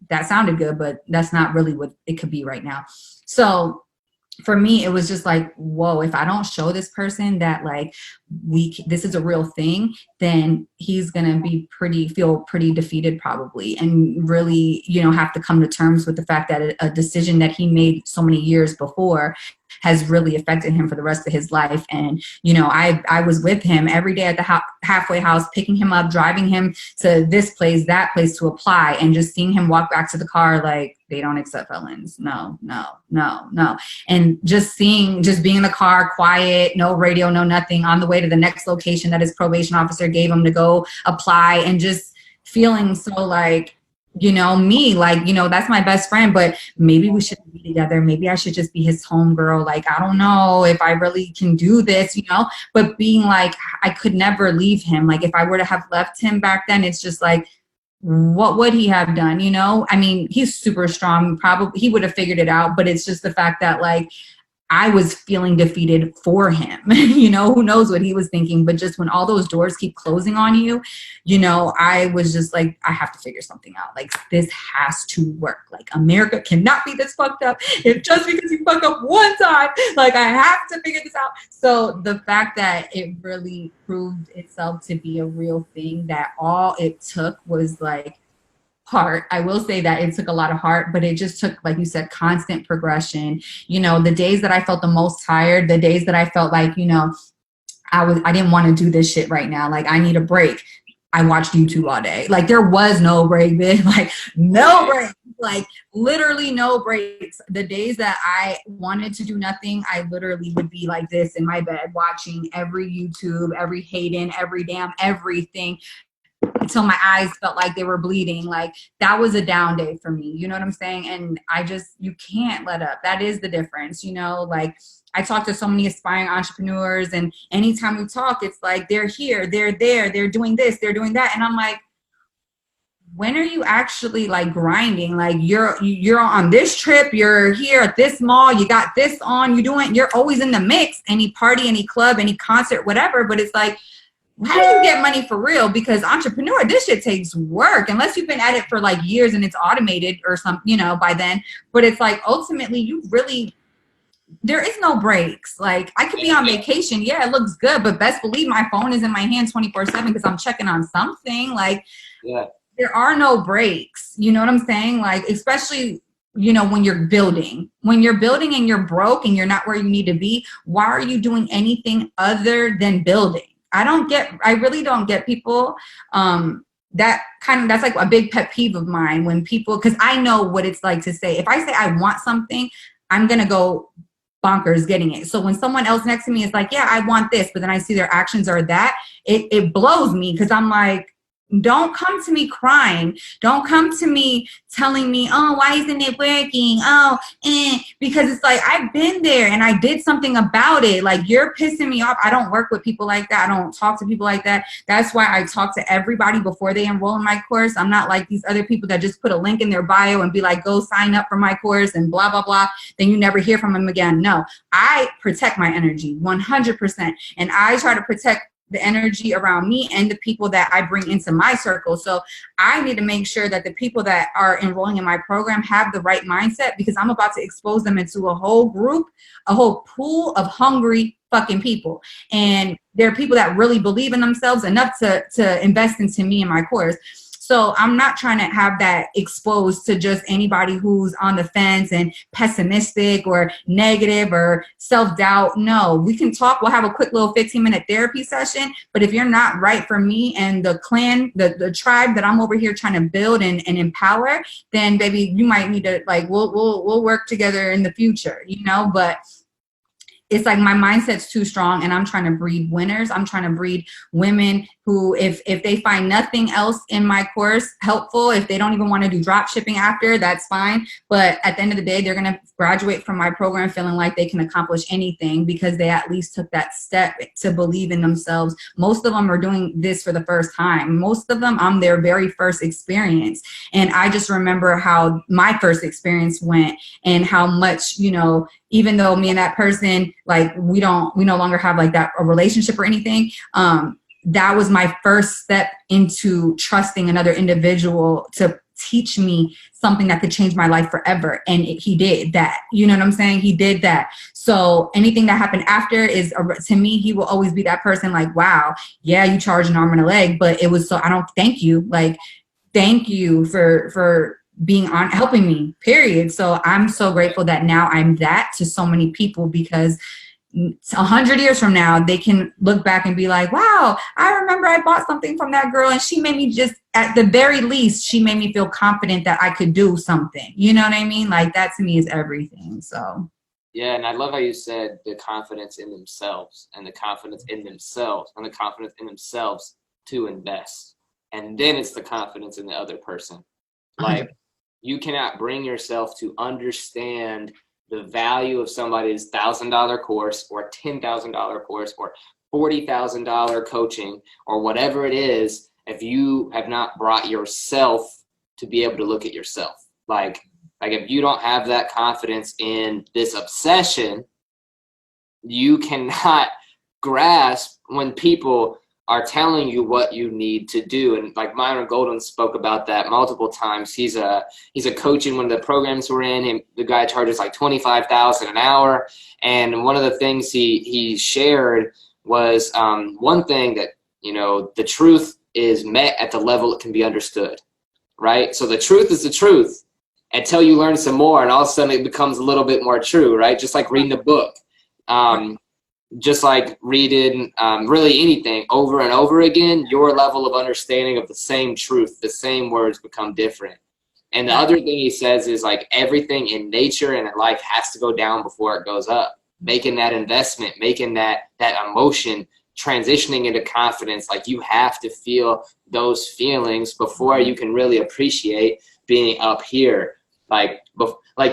that sounded good, but that's not really what it could be right now. So for me, it was just like, whoa, if I don't show this person that like this is a real thing, then he's going to feel pretty defeated probably. And really, you know, have to come to terms with the fact that a decision that he made so many years before has really affected him for the rest of his life. And, you know, I was with him every day at the halfway house, picking him up, driving him to this place, that place to apply, and just seeing him walk back to the car like, they don't accept felons. No. And just being in the car, quiet, no radio, no nothing, on the way to the next location that his probation officer gave him to go apply, and just feeling so like, you know, me, like, you know, that's my best friend, but maybe we shouldn't be together. Maybe I should just be his homegirl. Like, I don't know if I really can do this, you know, but being like, I could never leave him. Like, if I were to have left him back then, it's just like, what would he have done? You know, I mean, he's super strong. Probably he would have figured it out, but it's just the fact that like, I was feeling defeated for him. You know, who knows what he was thinking, but just when all those doors keep closing on you, you know, I was just like, I have to figure something out. Like, this has to work. Like, America cannot be this fucked up if just because you fuck up one time, like, I have to figure this out. So the fact that it really proved itself to be a real thing, that all it took was like heart. I will say that it took a lot of heart, but it just took, like you said, constant progression. You know, the days that I felt the most tired, the days that I felt like, you know, I didn't want to do this shit right now. Like, I need a break. I watched YouTube all day. Like there was no break, bitch. Like no break. Like literally no breaks. The days that I wanted to do nothing, I literally would be like this in my bed watching every YouTube, every Hayden, every damn everything until my eyes felt like they were bleeding. Like that was a down day for me. You know what I'm saying? And you can't let up. That is the difference, you know, like I talk to so many aspiring entrepreneurs, and anytime we talk, it's like, they're here, they're there, they're doing this, they're doing that. And I'm like, when are you actually like grinding? Like you're on this trip, you're here at this mall, you got this on, you're always in the mix, any party, any club, any concert, whatever. But it's like, how do you get money for real? Because entrepreneur, this shit takes work, unless you've been at it for like years and it's automated or something, you know, by then. But it's like, ultimately, there is no breaks. Like I could be on vacation. Yeah, it looks good, but best believe my phone is in my hand 24/7 because I'm checking on something. Like there are no breaks. You know what I'm saying? Like, especially, you know, when you're building and you're broke and you're not where you need to be, why are you doing anything other than building? I really don't get people, that's like a big pet peeve of mine when people, because I know what it's like to say, if I say I want something, I'm going to go bonkers getting it. So when someone else next to me is like, yeah, I want this, but then I see their actions are that, it blows me, because I'm like, don't come to me crying. Don't come to me telling me, oh, why isn't it working? Oh, because it's like, I've been there and I did something about it. Like, you're pissing me off. I don't work with people like that. I don't talk to people like that. That's why I talk to everybody before they enroll in my course. I'm not like these other people that just put a link in their bio and be like, go sign up for my course and blah, blah, blah. Then you never hear from them again. No, I protect my energy 100%. And I try to protect the energy around me and the people that I bring into my circle. So I need to make sure that the people that are enrolling in my program have the right mindset, because I'm about to expose them into a whole group, a whole pool of hungry fucking people. And there are people that really believe in themselves enough to invest into me in my course. So I'm not trying to have that exposed to just anybody who's on the fence and pessimistic or negative or self-doubt. No, we can talk. We'll have a quick little 15-minute therapy session. But if you're not right for me and the clan, the tribe that I'm over here trying to build and empower, then baby, you might need to, like, we'll work together in the future, you know. But it's like my mindset's too strong, and I'm trying to breed winners. I'm trying to breed women who, if they find nothing else in my course helpful, if they don't even want to do drop shipping after, that's fine. But at the end of the day, they're going to graduate from my program feeling like they can accomplish anything because they at least took that step to believe in themselves. Most of them are doing this for the first time. Most of them, I'm their very first experience. And I just remember how my first experience went and how much, you know, even though me and that person, like, we no longer have like that a relationship or anything, that was my first step into trusting another individual to teach me something that could change my life forever. And he did that. You know what I'm saying? He did that. So anything that happened after is, to me, he will always be that person like, wow, yeah, you charge an arm and a leg, but it was so, I don't, thank you. Like, thank you for being on, helping me, period. So I'm so grateful that now I'm that to so many people, because 100 years from now, they can look back and be like, wow, I remember I bought something from that girl and she made me just, at the very least, she made me feel confident that I could do something. You know what I mean? Like, that to me is everything. So. Yeah, and I love how you said the confidence in themselves and the confidence in themselves and the confidence in themselves to invest. And then it's the confidence in the other person. Like, you cannot bring yourself to understand the value of somebody's $1,000 course or $10,000 course or $40,000 coaching or whatever it is if you have not brought yourself to be able to look at yourself. Like if you don't have that confidence in this obsession, you cannot grasp when people are telling you what you need to do. And like Myron Golden spoke about that multiple times. He's a coach in one of the programs we're in, and the guy charges like $25,000 an hour. And one of the things he shared was one thing that, you know, the truth is met at the level it can be understood, right? So the truth is the truth until you learn some more, and all of a sudden it becomes a little bit more true, right? Just like reading a book. just like reading really anything over and over again, your level of understanding of the same truth, the same words become different. And the other thing he says is like everything in nature and in life has to go down before it goes up. Making that investment, making that emotion, transitioning into confidence. Like you have to feel those feelings before you can really appreciate being up here. Like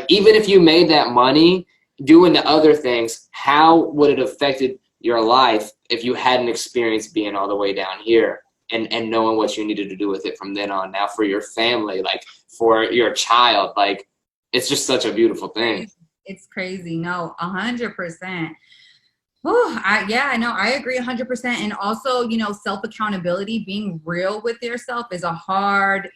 even if you made that money doing the other things, how would it have affected your life if you hadn't experienced being all the way down here and knowing what you needed to do with it from then on? Now for your family, like for your child, like it's just such a beautiful thing. It's crazy. No, 100%. I agree 100%. And also, self-accountability, being real with yourself is a hard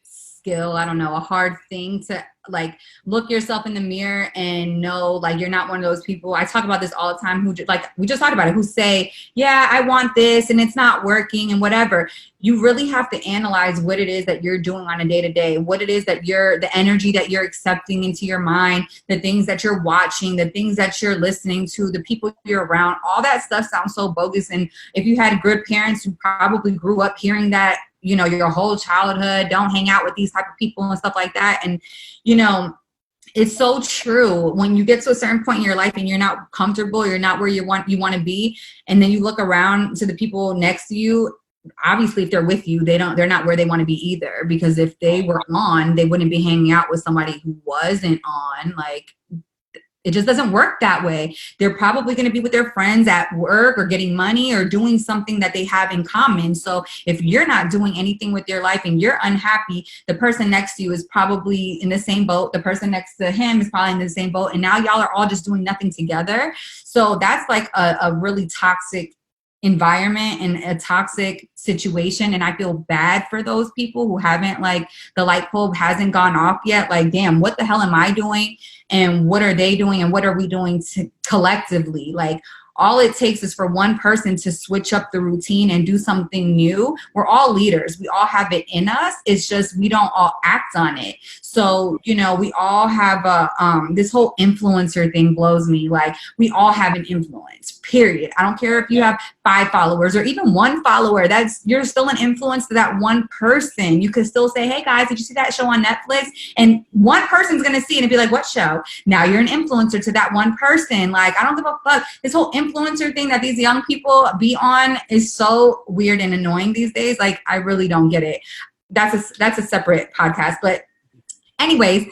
skill. I don't know, a hard thing to like look yourself in the mirror and know like you're not one of those people. I talk about this all the time who like we just talked about it, who say, yeah, I want this and it's not working and whatever. You really have to analyze what it is that you're doing on a day-to-day, what it is that the energy that you're accepting into your mind, the things that you're watching, the things that you're listening to, the people you're around. All that stuff sounds so bogus. And if you had good parents who probably grew up hearing that, your whole childhood, don't hang out with these type of people and stuff like that. And, it's so true. When you get to a certain point in your life and you're not comfortable, you're not where you want to be. And then you look around to the people next to you. Obviously, if they're with you, they're not where they want to be either, because if they were on, they wouldn't be hanging out with somebody who wasn't on. Like, it just doesn't work that way. They're probably going to be with their friends at work or getting money or doing something that they have in common. So if you're not doing anything with your life and you're unhappy, the person next to you is probably in the same boat. The person next to him is probably in the same boat. And now y'all are all just doing nothing together. So that's like a really toxic environment and a toxic situation. And I feel bad for those people who haven't, like, the light bulb hasn't gone off yet. Like, damn, what the hell am I doing? And what are they doing? And what are we doing collectively? Like, all it takes is for one person to switch up the routine and do something new. We're all leaders. We all have it in us. It's just we don't all act on it. So, we all have this whole influencer thing blows me. Like, we all have an influence, period. I don't care if you have 5 followers or even 1 follower. You're still an influence to that one person. You could still say, hey guys, did you see that show on Netflix? And one person's going to see it and be like, what show? Now you're an influencer to that one person. Like, I don't give a fuck. This whole influencer thing that these young people be on is so weird and annoying these days. Like, I really don't get it. That's a separate podcast. But anyways,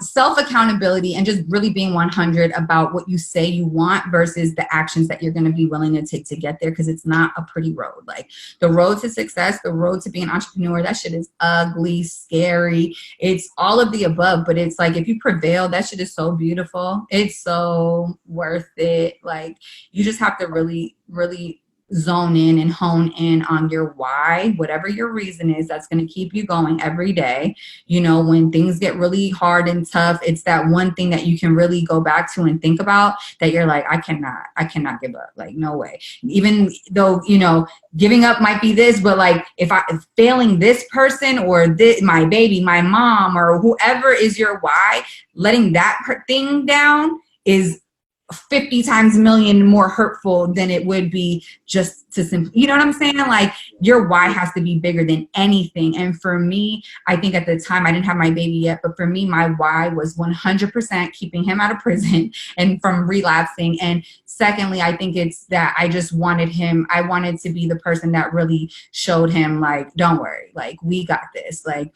self-accountability and just really being 100 about what you say you want versus the actions that you're going to be willing to take to get there, because it's not a pretty road. Like, the road to success, the road to being an entrepreneur, that shit is ugly, scary. It's all of the above, but it's like, if you prevail, that shit is so beautiful. It's so worth it. Like, you just have to really, really zone in and hone in on your why, whatever your reason is that's going to keep you going every day. When things get really hard and tough, it's that one thing that you can really go back to and think about, that you're like, I cannot give up. Like, no way. Even though, giving up might be this, but like, if failing this person or my baby, my mom, or whoever is your why, letting that thing down is 50 times a million more hurtful than it would be just to simply, you know what I'm saying? Like, your why has to be bigger than anything. And for me, I think at the time, I didn't have my baby yet, but for me, my why was 100% keeping him out of prison and from relapsing. And secondly, I think it's that I just wanted I wanted to be the person that really showed him, like, don't worry, like, we got this, like,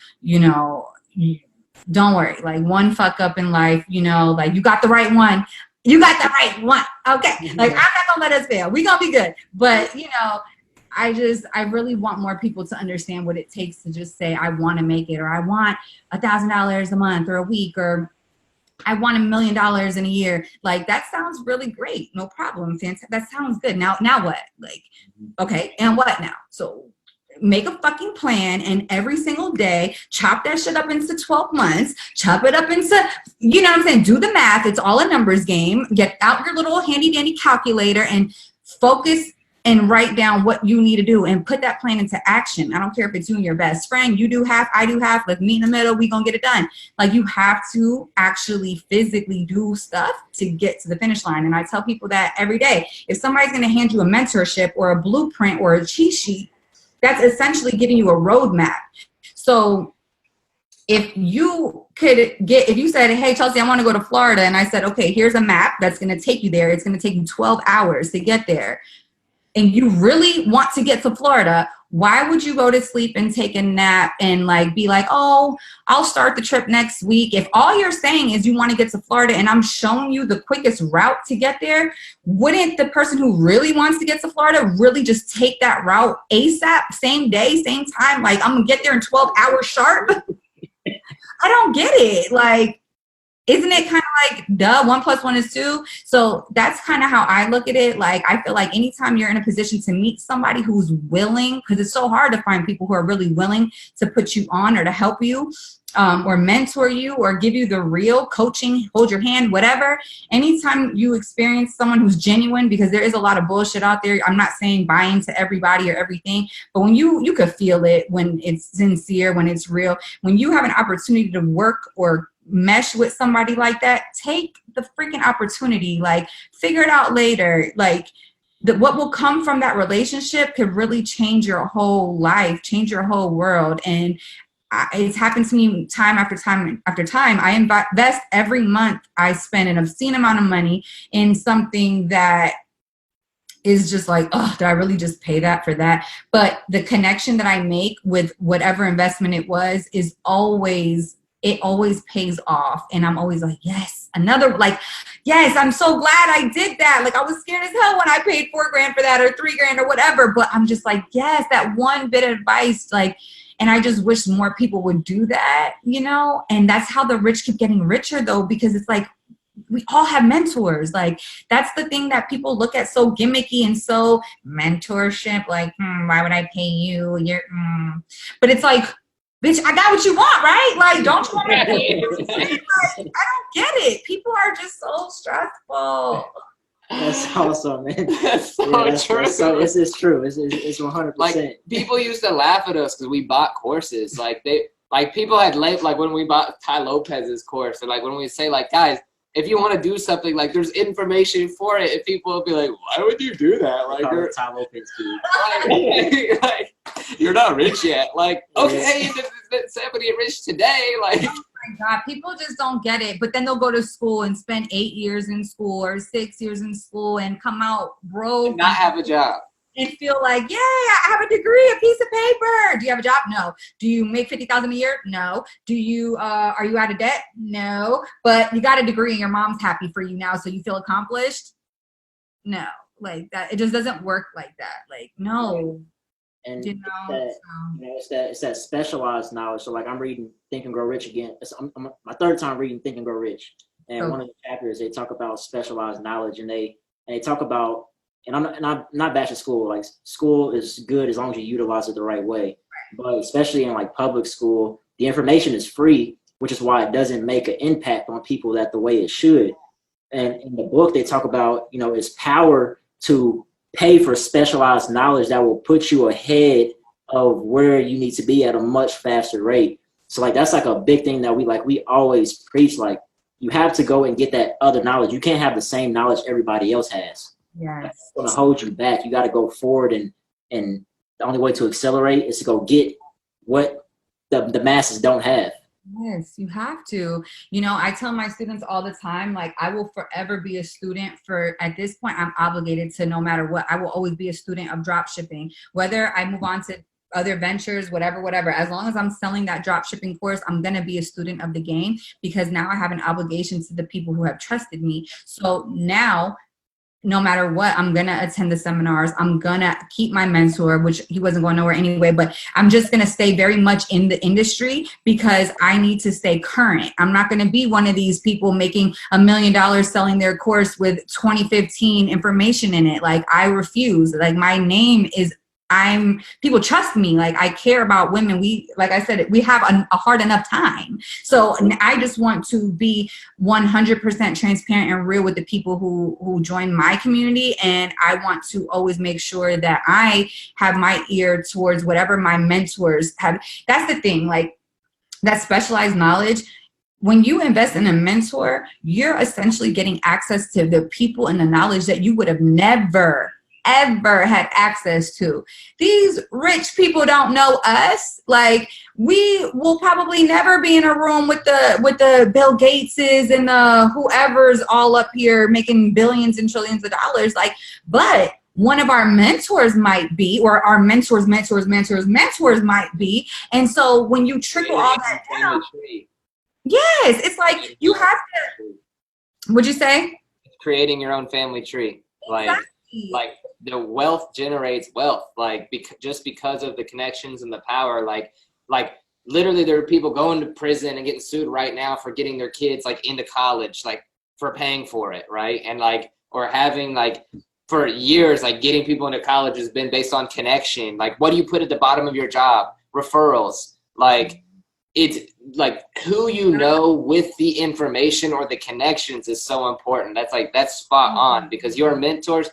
don't worry, like, one fuck up in life, like, you got the right one. You got the right one. Okay. Like, I'm not going to let us fail. We're going to be good. But, I really want more people to understand what it takes to just say, I want to make it, or I want $1,000 a month or a week, or I want $1 million in a year. Like, that sounds really great. No problem. That sounds good. Now what? Like, okay. And what now? So make a fucking plan, and every single day, chop that shit up into 12 months, chop it up into, you know what I'm saying? Do the math. It's all a numbers game. Get out your little handy dandy calculator and focus and write down what you need to do and put that plan into action. I don't care if it's you and your best friend. You do half, I do half. Let's meet in the middle. We gonna get it done. Like, you have to actually physically do stuff to get to the finish line. And I tell people that every day. If somebody's gonna hand you a mentorship or a blueprint or a cheat sheet, that's essentially giving you a roadmap. So if you said, hey, Chelsea, I want to go to Florida. And I said, okay, here's a map that's going to take you there. It's going to take you 12 hours to get there. And you really want to get to Florida, why would you go to sleep and take a nap and like be like, oh, I'll start the trip next week? If all you're saying is you want to get to Florida and I'm showing you the quickest route to get there, wouldn't the person who really wants to get to Florida really just take that route ASAP, same day, same time? Like, I'm going to get there in 12 hours sharp. I don't get it. Like, isn't it kind of like, duh, 1 + 1 is 2? So that's kind of how I look at it. Like, I feel like anytime you're in a position to meet somebody who's willing, because it's so hard to find people who are really willing to put you on or to help you, or mentor you or give you the real coaching, hold your hand, whatever. Anytime you experience someone who's genuine, because there is a lot of bullshit out there. I'm not saying buy into everybody or everything, but when you could feel it when it's sincere, when it's real, when you have an opportunity to work or mesh with somebody like that, take the freaking opportunity. Like, figure it out later. Like, what will come from that relationship could really change your whole life, change your whole world. And it's happened to me time after time after time. I invest every month. I spend an obscene amount of money in something that is just like, oh, did I really just pay that for that? But the connection that I make with whatever investment it was is always pays off. And I'm always like, yes, another, like, yes, I'm so glad I did that. Like, I was scared as hell when I paid $4,000 for that or $3,000 or whatever. But I'm just like, yes, that one bit of advice, like, and I just wish more people would do that, you know? And that's how the rich keep getting richer, though, because it's like, we all have mentors. Like, that's the thing that people look at so gimmicky and so mentorship, like, why would I pay you? But it's like, bitch, I got what you want, right? Like, don't you want me to pay you? Like, I don't get it. People are just so stressful. That's awesome, man. That's so true. It's true. It's 100%. Like, people used to laugh at us because we bought courses. Like, people had like when we bought Ty Lopez's course, and like when we say, like, guys, if you want to do something, like, there's information for it, and people will be like, why would you do that? Like, you're Ty Lopez, dude. like, you're not rich yet. Like, okay, somebody rich today. Like, oh my God, people just don't get it. But then they'll go to school and spend 8 years in school or 6 years in school and come out broke and not have a job. And feel like, yeah, I have a degree, a piece of paper. Do you have a job? No. Do you make $50,000 a year? No. Do you are you out of debt? No. But you got a degree and your mom's happy for you now, so you feel accomplished? No. Like, that, it just doesn't work like that. Like, no. And you know, it's that specialized knowledge. So, like, I'm reading Think and Grow Rich again. I'm my third time reading Think and Grow Rich, and one of the chapters they talk about specialized knowledge, and they talk about. And I'm not bashing school. Like, school is good as long as you utilize it the right way. But especially in like public school, the information is free, which is why it doesn't make an impact on people that the way it should. And in the book, they talk about, you know, it's power to pay for specialized knowledge that will put you ahead of where you need to be at a much faster rate. So like, that's like a big thing that we always preach. Like, you have to go and get that other knowledge. You can't have the same knowledge everybody else has. Yes. It's going to hold you back. You got to go forward, and the only way to accelerate is to go get what the masses don't have. Yes, you have to. You know, I tell my students all the time, like, I will forever be a student at this point, I'm obligated to, no matter what, I will always be a student of drop shipping, whether I move on to other ventures, whatever. As long as I'm selling that drop shipping course, I'm going to be a student of the game, because now I have an obligation to the people who have trusted me. So now, no matter what, I'm going to attend the seminars. I'm going to keep my mentor, which he wasn't going nowhere anyway, but I'm just going to stay very much in the industry because I need to stay current. I'm not going to be one of these people making $1 million selling their course with 2015 information in it. Like, I refuse. Like, my name is people trust me. Like, I care about women. Like I said, we have a hard enough time. So I just want to be 100% transparent and real with the people who join my community. And I want to always make sure that I have my ear towards whatever my mentors have. That's the thing, like that specialized knowledge. When you invest in a mentor, you're essentially getting access to the people and the knowledge that you would have never ever had access to. These rich people don't know us. Like, we will probably never be in a room with the Bill Gateses and the whoever's all up here making billions and trillions of dollars. Like, but one of our mentors might be, or our mentors might be. And so when you trickle all that down, yes, it's like you have to, what'd you say? Creating your own family tree. Exactly. Like the wealth generates wealth, like just because of the connections and the power. Like literally there are people going to prison and getting sued right now for getting their kids like into college, like for paying for it, right? And like, or having like for years, like getting people into college has been based on connection. Like, what do you put at the bottom of your job? Referrals. Like, it's like who you know with the information or the connections is so important. That's spot on, because your mentor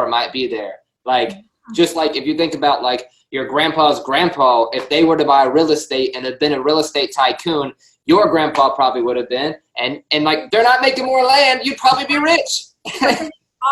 might be there. Like, just like if you think about like your grandpa's grandpa, if they were to buy real estate and had been a real estate tycoon, your grandpa probably would have been. And like, they're not making more land, you'd probably be rich.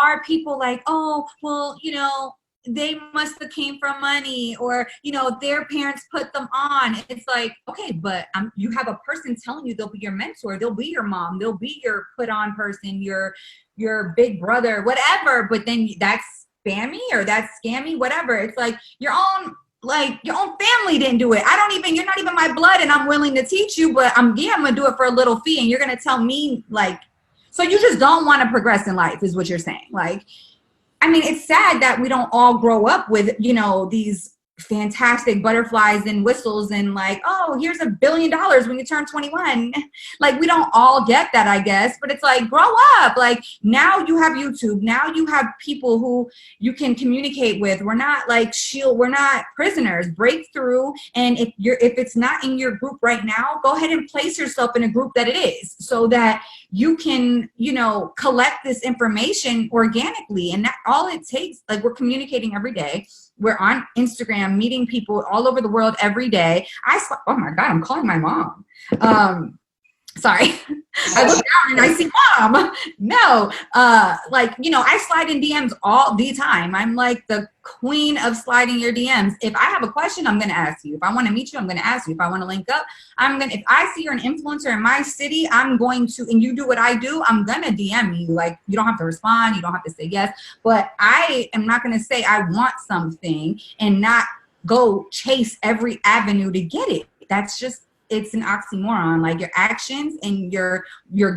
Are people like, oh, well, you know, they must have came from money, or, you know, their parents put them on. It's like, okay, but you have a person telling you they'll be your mentor, they'll be your mom, they'll be your put on person, your big brother, whatever. But then that's spammy or that's scammy, whatever. It's like your own family didn't do it. You're not even my blood, and I'm willing to teach you, but I'm gonna do it for a little fee, and you're gonna tell me like, so you just don't want to progress in life is what you're saying. Like, I mean, it's sad that we don't all grow up with, you know, these fantastic butterflies and whistles and like, oh, here's $1 billion when you turn 21. Like, we don't all get that, I guess, but it's like, grow up. Like, now you have YouTube. Now you have people who you can communicate with. We're not like we're not prisoners. Break through. And if it's not in your group right now, go ahead and place yourself in a group that it is, so that you can, you know, collect this information organically. And that all it takes, like, we're communicating every day. We're on Instagram, meeting people all over the world every day. Oh my God, I'm calling my mom. Sorry. I look down and I see mom. No, like, you know, I slide in DMs all the time. I'm like the queen of sliding your DMs. If I have a question, I'm going to ask you. If I want to meet you, I'm going to ask you. If I want to link up, if I see you're an influencer in my city, I'm going to, and you do what I do, I'm going to DM you. Like, you don't have to respond. You don't have to say yes, but I am not going to say I want something and not go chase every avenue to get it. That's just, it's an oxymoron. Like, your actions and your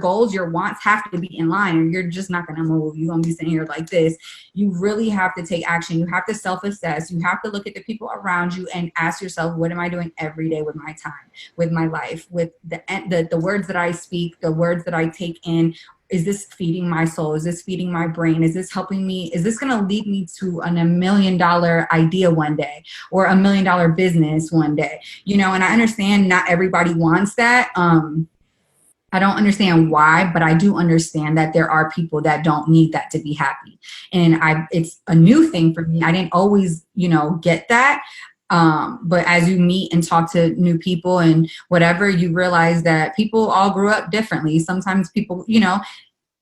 goals, your wants have to be in line, or you're just not going to move. You're going to be sitting here like this. You really have to take action. You have to self-assess. You have to look at the people around you and ask yourself, what am I doing every day with my time, with my life, with the words that I speak, the words that I take in? Is this feeding my soul? Is this feeding my brain? Is this helping me? Is this going to lead me to $1 million idea one day, or $1 million business one day? You know, and I understand not everybody wants that. I don't understand why, but I do understand that there are people that don't need that to be happy. And it's a new thing for me. I didn't always, you know, get that. But as you meet and talk to new people and whatever, you realize that people all grew up differently. Sometimes people, you know,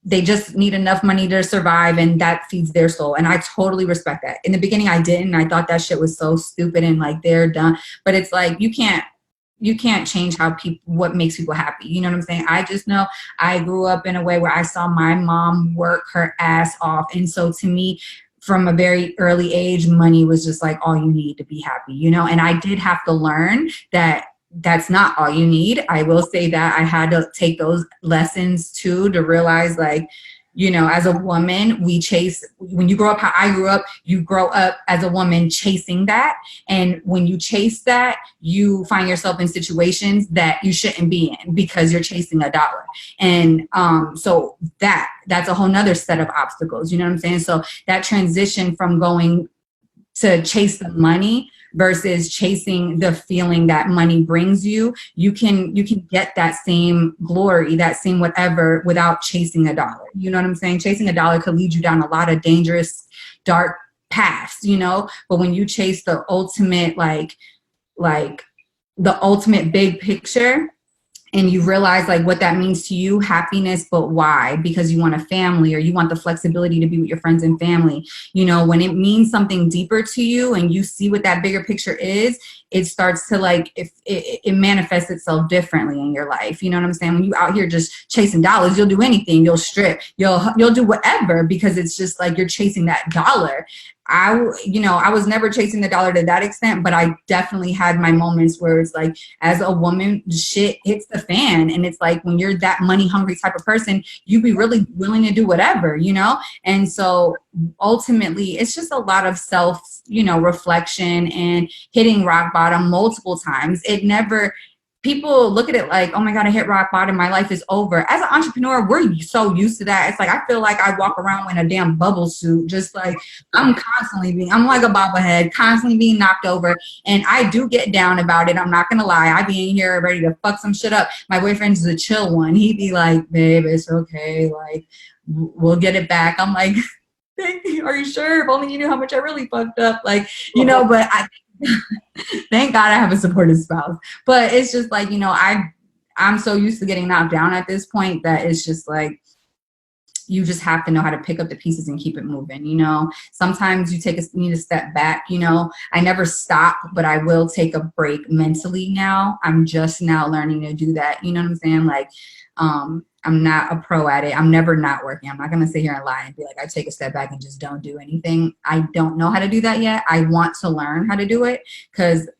they just need enough money to survive, and that feeds their soul. And I totally respect that. In the beginning, I didn't. I thought that shit was so stupid and like, they're done. But it's like, you can't change what makes people happy. You know what I'm saying? I just know I grew up in a way where I saw my mom work her ass off. And so to me, from a very early age, money was just like all you need to be happy, you know? And I did have to learn that that's not all you need. I will say that I had to take those lessons too, to realize, like, you know, as a woman, when you grow up how I grew up, you grow up as a woman chasing that. And when you chase that, you find yourself in situations that you shouldn't be in because you're chasing $1. And so that's a whole nother set of obstacles. You know what I'm saying? So that transition from going to chase the money versus chasing the feeling that money brings you. You can get that same glory, that same whatever, without chasing a dollar. You know what I'm saying? Chasing a dollar could lead you down a lot of dangerous, dark paths, you know? But when you chase the ultimate, like the ultimate big picture, and you realize like what that means to you, happiness, but why? Because you want a family, or you want the flexibility to be with your friends and family. You know, when it means something deeper to you and you see what that bigger picture is, it starts to like, if it manifests itself differently in your life. You know what I'm saying? When you out here just chasing dollars, you'll do anything. You'll strip, you'll do whatever, because it's just like you're chasing that dollar. I was never chasing the dollar to that extent, but I definitely had my moments where it's like, as a woman, shit hits the fan. And it's like, when you're that money hungry type of person, you be really willing to do whatever, you know? And so ultimately it's just a lot of self, reflection and hitting rock bottom multiple times. People look at it like, oh my God, I hit rock bottom, my life is over. As an entrepreneur, we're so used to that. It's like, I feel like I walk around in a damn bubble suit, just like I'm like a bobblehead, constantly being knocked over. And I do get down about it. I'm not going to lie. I be in here ready to fuck some shit up. My boyfriend's a chill one. He'd be like, babe, it's okay. Like, we'll get it back. I'm like, are you sure? If only you knew how much I really fucked up. Like, but thank God I have a supportive spouse. But it's just like, I'm so used to getting knocked down at this point that it's just like, you just have to know how to pick up the pieces and keep it moving. Sometimes you need to step back. I never stop, but I will take a break mentally now. I'm just now learning to do that. You know what I'm saying? Like, I'm not a pro at it. I'm never not working. I'm not going to sit here and lie and be like, I take a step back and just don't do anything. I don't know how to do that yet. I want to learn how to do it, because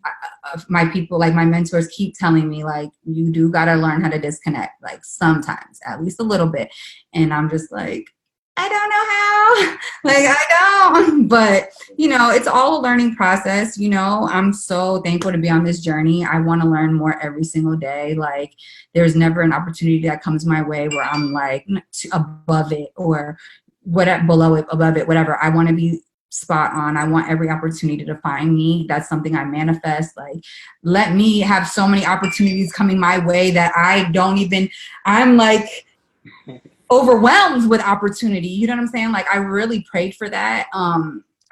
my people, like my mentors, keep telling me like, you do got to learn how to disconnect, like sometimes, at least a little bit. And I'm just like, I don't know how. Like, I don't. But, it's all a learning process. I'm so thankful to be on this journey. I want to learn more every single day. Like, there's never an opportunity that comes my way where I'm like above it or below it, above it, whatever. I want to be spot on. I want every opportunity to find me. That's something I manifest. Like, let me have so many opportunities coming my way that I'm like overwhelmed with opportunity. You know what I'm saying? Like, I really prayed for that.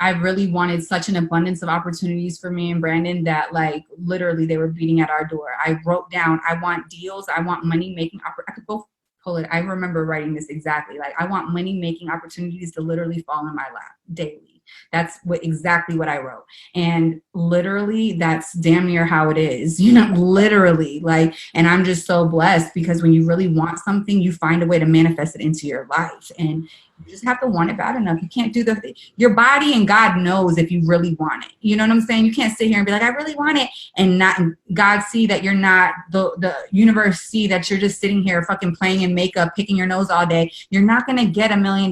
I really wanted such an abundance of opportunities for me and Brandon that like literally they were beating at our door. I wrote down, I want deals. I want money making. I could go pull it. I remember writing this exactly. Like, I want money making opportunities to literally fall in my lap daily. That's exactly what I wrote. And literally that's damn near how it is, literally like, and I'm just so blessed because when you really want something, you find a way to manifest it into your life. And you just have to want it bad enough. You can't do your body, and God knows if you really want it. You know what I'm saying? You can't sit here and be like, I really want it. And not God see that you're not, the universe see that you're just sitting here fucking playing in makeup, picking your nose all day. You're not going to get $1 million.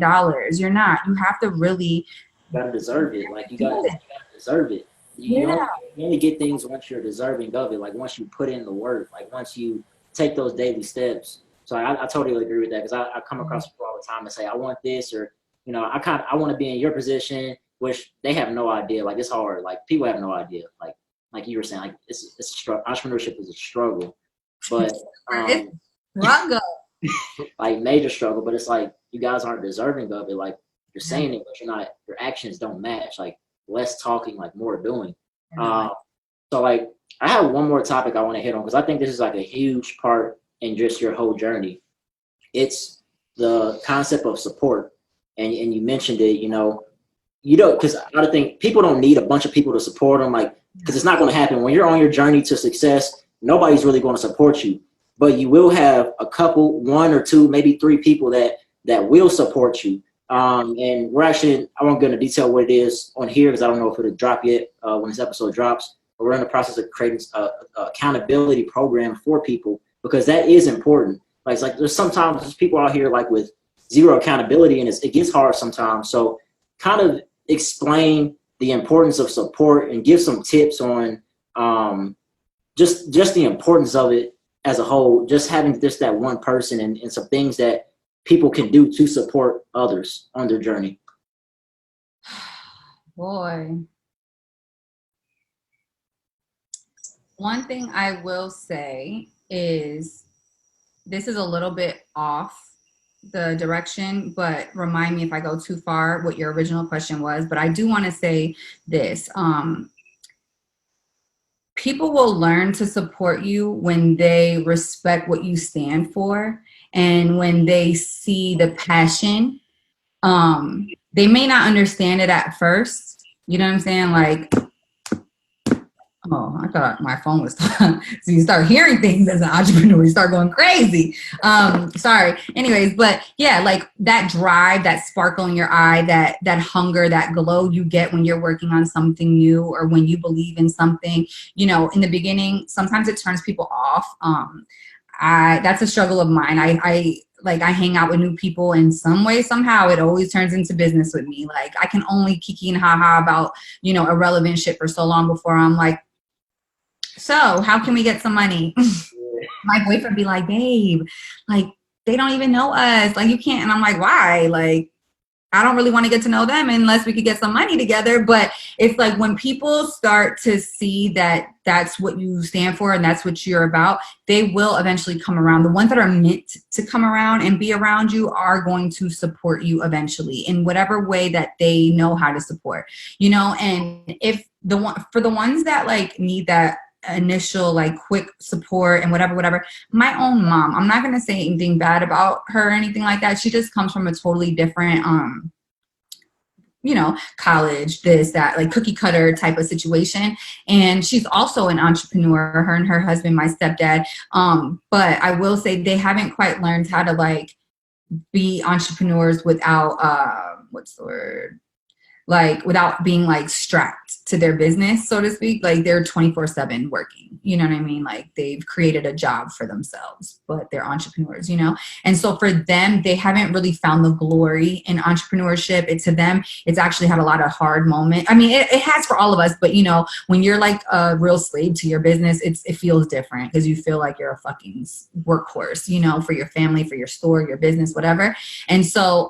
You're not. You have to really, you gotta deserve it. Like, you gotta deserve it. You only get things once you're deserving of it. Like, once you put in the work, like once you take those daily steps. So I totally agree with that, because I come across people all the time and say, I want this, or I want to be in your position, which they have no idea. Like, it's hard. Like, people have no idea. Like you were saying, like it's a struggle. Entrepreneurship is a struggle, but struggle. like major struggle. But it's like you guys aren't deserving of it. Like, you're saying it, but you're not. Your actions don't match. Like, less talking, like more doing. So like, I have one more topic I want to hit on, because I think this is like a huge part in just your whole journey. It's the concept of support, and you mentioned it. Because I think people don't need a bunch of people to support them, like, because it's not going to happen when you're on your journey to success. Nobody's really going to support you, but you will have a couple, 1 or 2, maybe 3 people that will support you. And we're actually, I won't go into detail what it is on here, because I don't know if it'll drop yet when this episode drops, but we're in the process of creating a accountability program for people, because that is important. Like, it's like there's people out here like with zero accountability, and it gets hard sometimes. So kind of explain the importance of support and give some tips on just the importance of it as a whole, just having just that one person and some things that people can do to support others on their journey. Boy, One thing I will say is this is a little bit off the direction, but remind me if I go too far what your original question was. But I do want to say this. People will learn to support you when they respect what you stand for and when they see the passion. They may not understand it at first. You know what I'm saying? Like, oh, I thought my phone was so you start hearing things as an entrepreneur, you start going crazy. Sorry. Anyways, but yeah, like that drive, that sparkle in your eye, that hunger, that glow you get when you're working on something new or when you believe in something, you know, in the beginning, sometimes it turns people off. That's a struggle of mine. I hang out with new people in some way, somehow it always turns into business with me. Like I can only kiki and haha about, you know, irrelevant shit for so long before I'm like, so how can we get some money? My boyfriend be like, babe, like they don't even know us. Like you can't. And I'm like, why? Like, I don't really want to get to know them unless we could get some money together. But it's like when people start to see that that's what you stand for and that's what you're about, they will eventually come around. The ones that are meant to come around and be around you are going to support you eventually in whatever way that they know how to support, you know. And if for the ones that like need that initial like quick support and whatever, my own mom, I'm not going to say anything bad about her or anything like that. She just comes from a totally different you know, college, this, that, like cookie cutter type of situation. And she's also an entrepreneur, her and her husband, my stepdad. But I will say they haven't quite learned how to like be entrepreneurs without what's the word, like without being like strapped to their business, so to speak. Like they're 24/7 working, you know what I mean? Like they've created a job for themselves, but they're entrepreneurs, you know? And so for them, they haven't really found the glory in entrepreneurship. To them, it's actually had a lot of hard moments. I mean, it has for all of us, but you know, when you're like a real slave to your business, it feels different because you feel like you're a fucking workhorse, you know, for your family, for your store, your business, whatever. And so,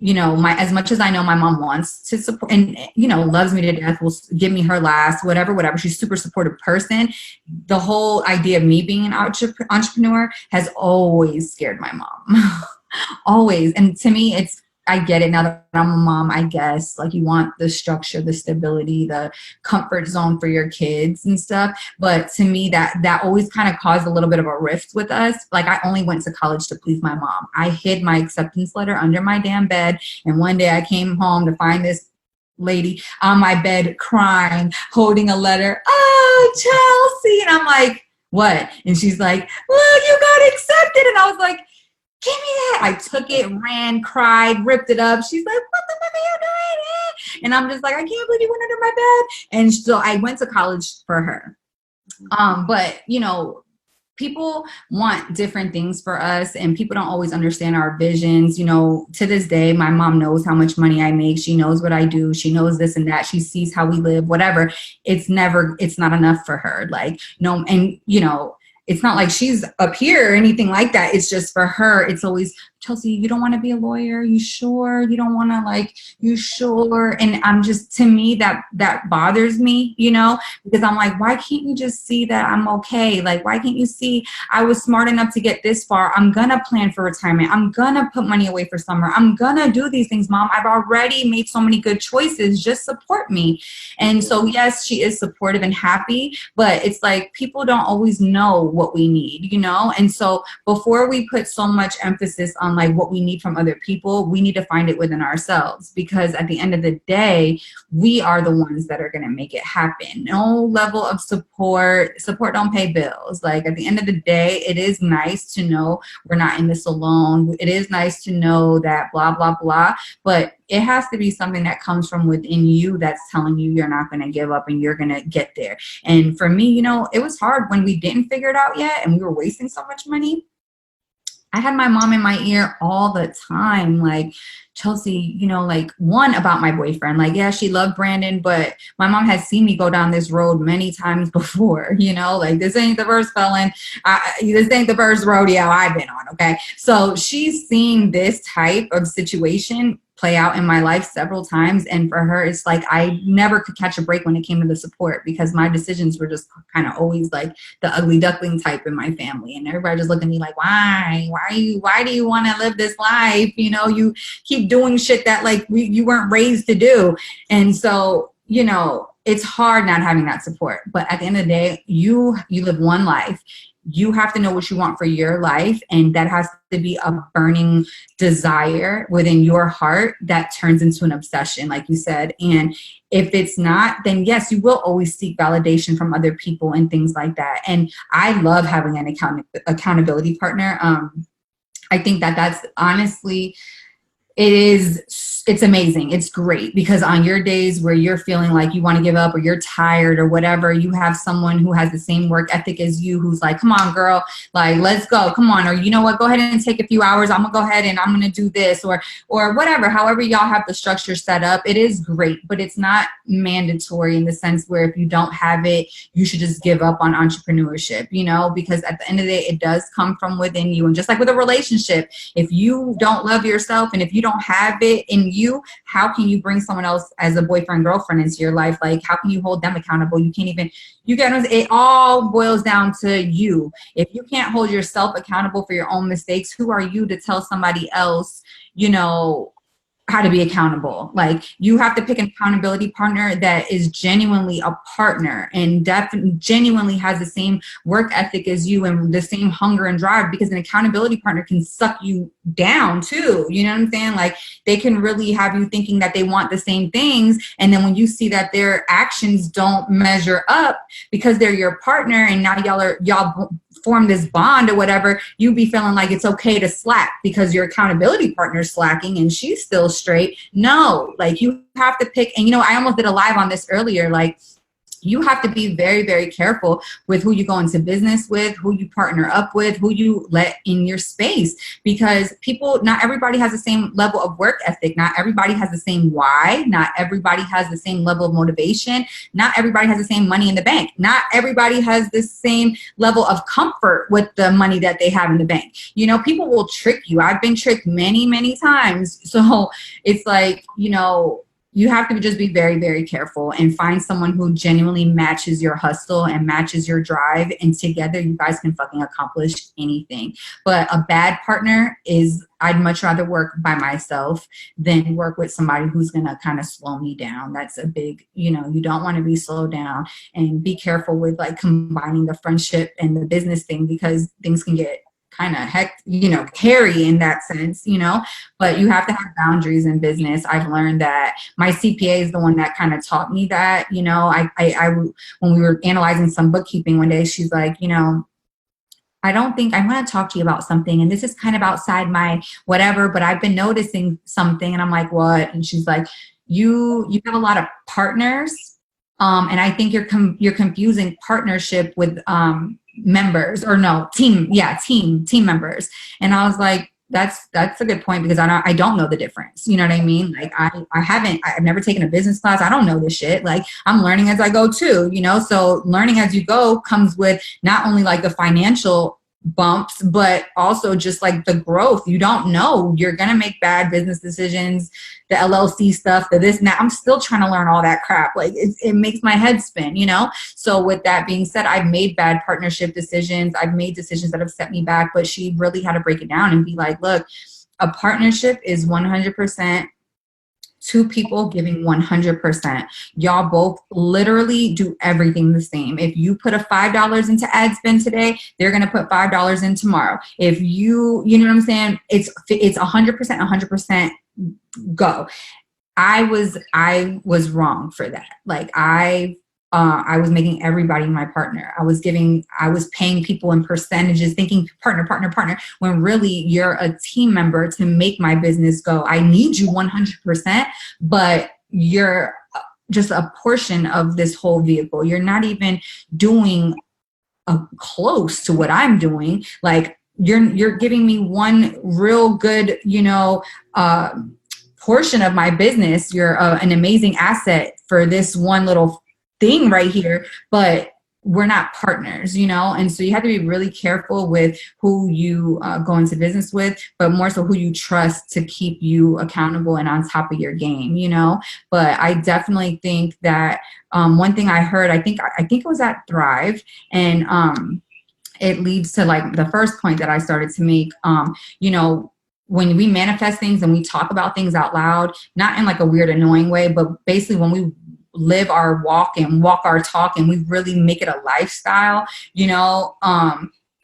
you know, as much as I know my mom wants to support and, you know, loves me to death, will give me her last, whatever. She's a super supportive person. The whole idea of me being an entrepreneur has always scared my mom. Always. And to me, I get it now that I'm a mom, I guess. Like you want the structure, the stability, the comfort zone for your kids and stuff. But to me, that always kind of caused a little bit of a rift with us. Like I only went to college to please my mom. I hid my acceptance letter under my damn bed. And one day I came home to find this lady on my bed crying, holding a letter. Oh, Chelsea. And I'm like, what? And she's like, well, you got accepted. And I was like, give me that. I took it, ran, cried, ripped it up. She's like, what the fuck are you doing? And I'm just like, I can't believe you went under my bed. And so I went to college for her. But, you know, people want different things for us and people don't always understand our visions. You know, to this day, my mom knows how much money I make. She knows what I do. She knows this and that. She sees how we live, whatever. It's not enough for her. like, no. And, you know, it's not like she's up here or anything like that. It's just for her, it's always, Chelsea, you don't want to be a lawyer? You sure? You don't want to like, you sure? And I'm just, to me, that bothers me, you know, because I'm like, why can't you just see that I'm okay? Like, why can't you see I was smart enough to get this far? I'm going to plan for retirement. I'm going to put money away for summer. I'm going to do these things, Mom. I've already made so many good choices. Just support me. And so, yes, she is supportive and happy, but it's like people don't always know what we need, you know? And so before we put so much emphasis on like what we need from other people, we need to find it within ourselves, because at the end of the day, we are the ones that are going to make it happen. No level of support don't pay bills. Like at the end of the day, it is nice to know we're not in this alone. It is nice to know that blah, blah, blah, but it has to be something that comes from within you that's telling you you're not going to give up and you're going to get there. And for me, you know, it was hard when we didn't figure it out yet and we were wasting so much money. I had my mom in my ear all the time, like, Chelsea, you know, like, one, about my boyfriend. Like, yeah, she loved Brandon, but my mom has seen me go down this road many times before, you know, like, this ain't the first felon. This ain't the first rodeo I've been on, okay? So she's seen this type of situation play out in my life several times. And for her, it's like I never could catch a break when it came to the support, because my decisions were just kind of always like the ugly duckling type in my family. And everybody just looked at me like, why do you want to live this life? You know, you keep doing shit that like you weren't raised to do. And so, you know, it's hard not having that support. But at the end of the day, you live one life. You have to know what you want for your life. And that has to be a burning desire within your heart that turns into an obsession, like you said. And if it's not, then yes, you will always seek validation from other people and things like that. And I love having an accountability partner. I think that that's honestly, it's amazing. It's great, because on your days where you're feeling like you want to give up or you're tired or whatever, you have someone who has the same work ethic as you, who's like, come on, girl, like, let's go, come on. Or, you know what, go ahead and take a few hours. I'm gonna go ahead and I'm gonna do this or whatever, however y'all have the structure set up. It is great, but it's not mandatory in the sense where if you don't have it, you should just give up on entrepreneurship, you know, because at the end of the day, it does come from within you. And just like with a relationship, if you don't love yourself and if you don't have it in you, how can you bring someone else as a boyfriend, girlfriend into your life? Like, how can you hold them accountable? You can't even, it all boils down to you. If you can't hold yourself accountable for your own mistakes, who are you to tell somebody else, you know, how to be accountable? Like, you have to pick an accountability partner that is genuinely a partner and genuinely has the same work ethic as you and the same hunger and drive, because an accountability partner can suck you down too. You know what I'm saying? Like, they can really have you thinking that they want the same things. And then when you see that their actions don't measure up because they're your partner and now y'all form this bond or whatever, you be feeling like it's okay to slack because your accountability partner's slacking and she's still straight. No, like, you have to pick. And, you know, I almost did a live on this earlier. Like, you have to be very, very careful with who you go into business with, who you partner up with, who you let in your space, because not everybody has the same level of work ethic. Not everybody has the same why. Not everybody has the same level of motivation. Not everybody has the same money in the bank. Not everybody has the same level of comfort with the money that they have in the bank. You know, people will trick you. I've been tricked many, many times. So it's like, you know, you have to just be very, very careful and find someone who genuinely matches your hustle and matches your drive. And together you guys can fucking accomplish anything. But a bad partner I'd much rather work by myself than work with somebody who's going to kind of slow me down. That's a big, you know, you don't want to be slowed down. And be careful with like combining the friendship and the business thing, because things can get kind of hairy in that sense, you know, but you have to have boundaries in business. I've learned that. My CPA is the one that kind of taught me that, you know. I when we were analyzing some bookkeeping one day, she's like, you know, I don't think I want to talk to you about something, and this is kind of outside my whatever, but I've been noticing something. And I'm like, what? And she's like, you have a lot of partners. And I think you're confusing partnership with members, or no, team members. And I was like, that's a good point, because I don't know the difference. You know what I mean? Like, I've never taken a business class. I don't know this shit. Like, I'm learning as I go too, you know? So learning as you go comes with not only like the financial bumps, but also just like the growth. You don't know. You're going to make bad business decisions, the LLC stuff, the this and that. I'm still trying to learn all that crap. Like, it makes my head spin, you know? So with that being said, I've made bad partnership decisions. I've made decisions that have set me back, but she really had to break it down and be like, look, a partnership is 100% two people giving 100%. Y'all both literally do everything the same. If you put a $5 into ad spend today, they're going to put $5 in tomorrow. If you know what I'm saying? It's 100% go. I was wrong for that. Like, I was making everybody my partner. I was paying people in percentages, thinking partner, when really you're a team member to make my business go. I need you 100%, but you're just a portion of this whole vehicle. You're not even doing close to what I'm doing. Like, you're giving me one real good, you know, portion of my business. You're an amazing asset for this one little thing right here, but we're not partners, you know? And so you have to be really careful with who you go into business with, but more so who you trust to keep you accountable and on top of your game, you know? But I definitely think that one thing I heard, I think it was at Thrive, and it leads to like the first point that I started to make, you know, when we manifest things and we talk about things out loud, not in like a weird, annoying way, but basically when we live our walk and walk our talk and we really make it a lifestyle, you know,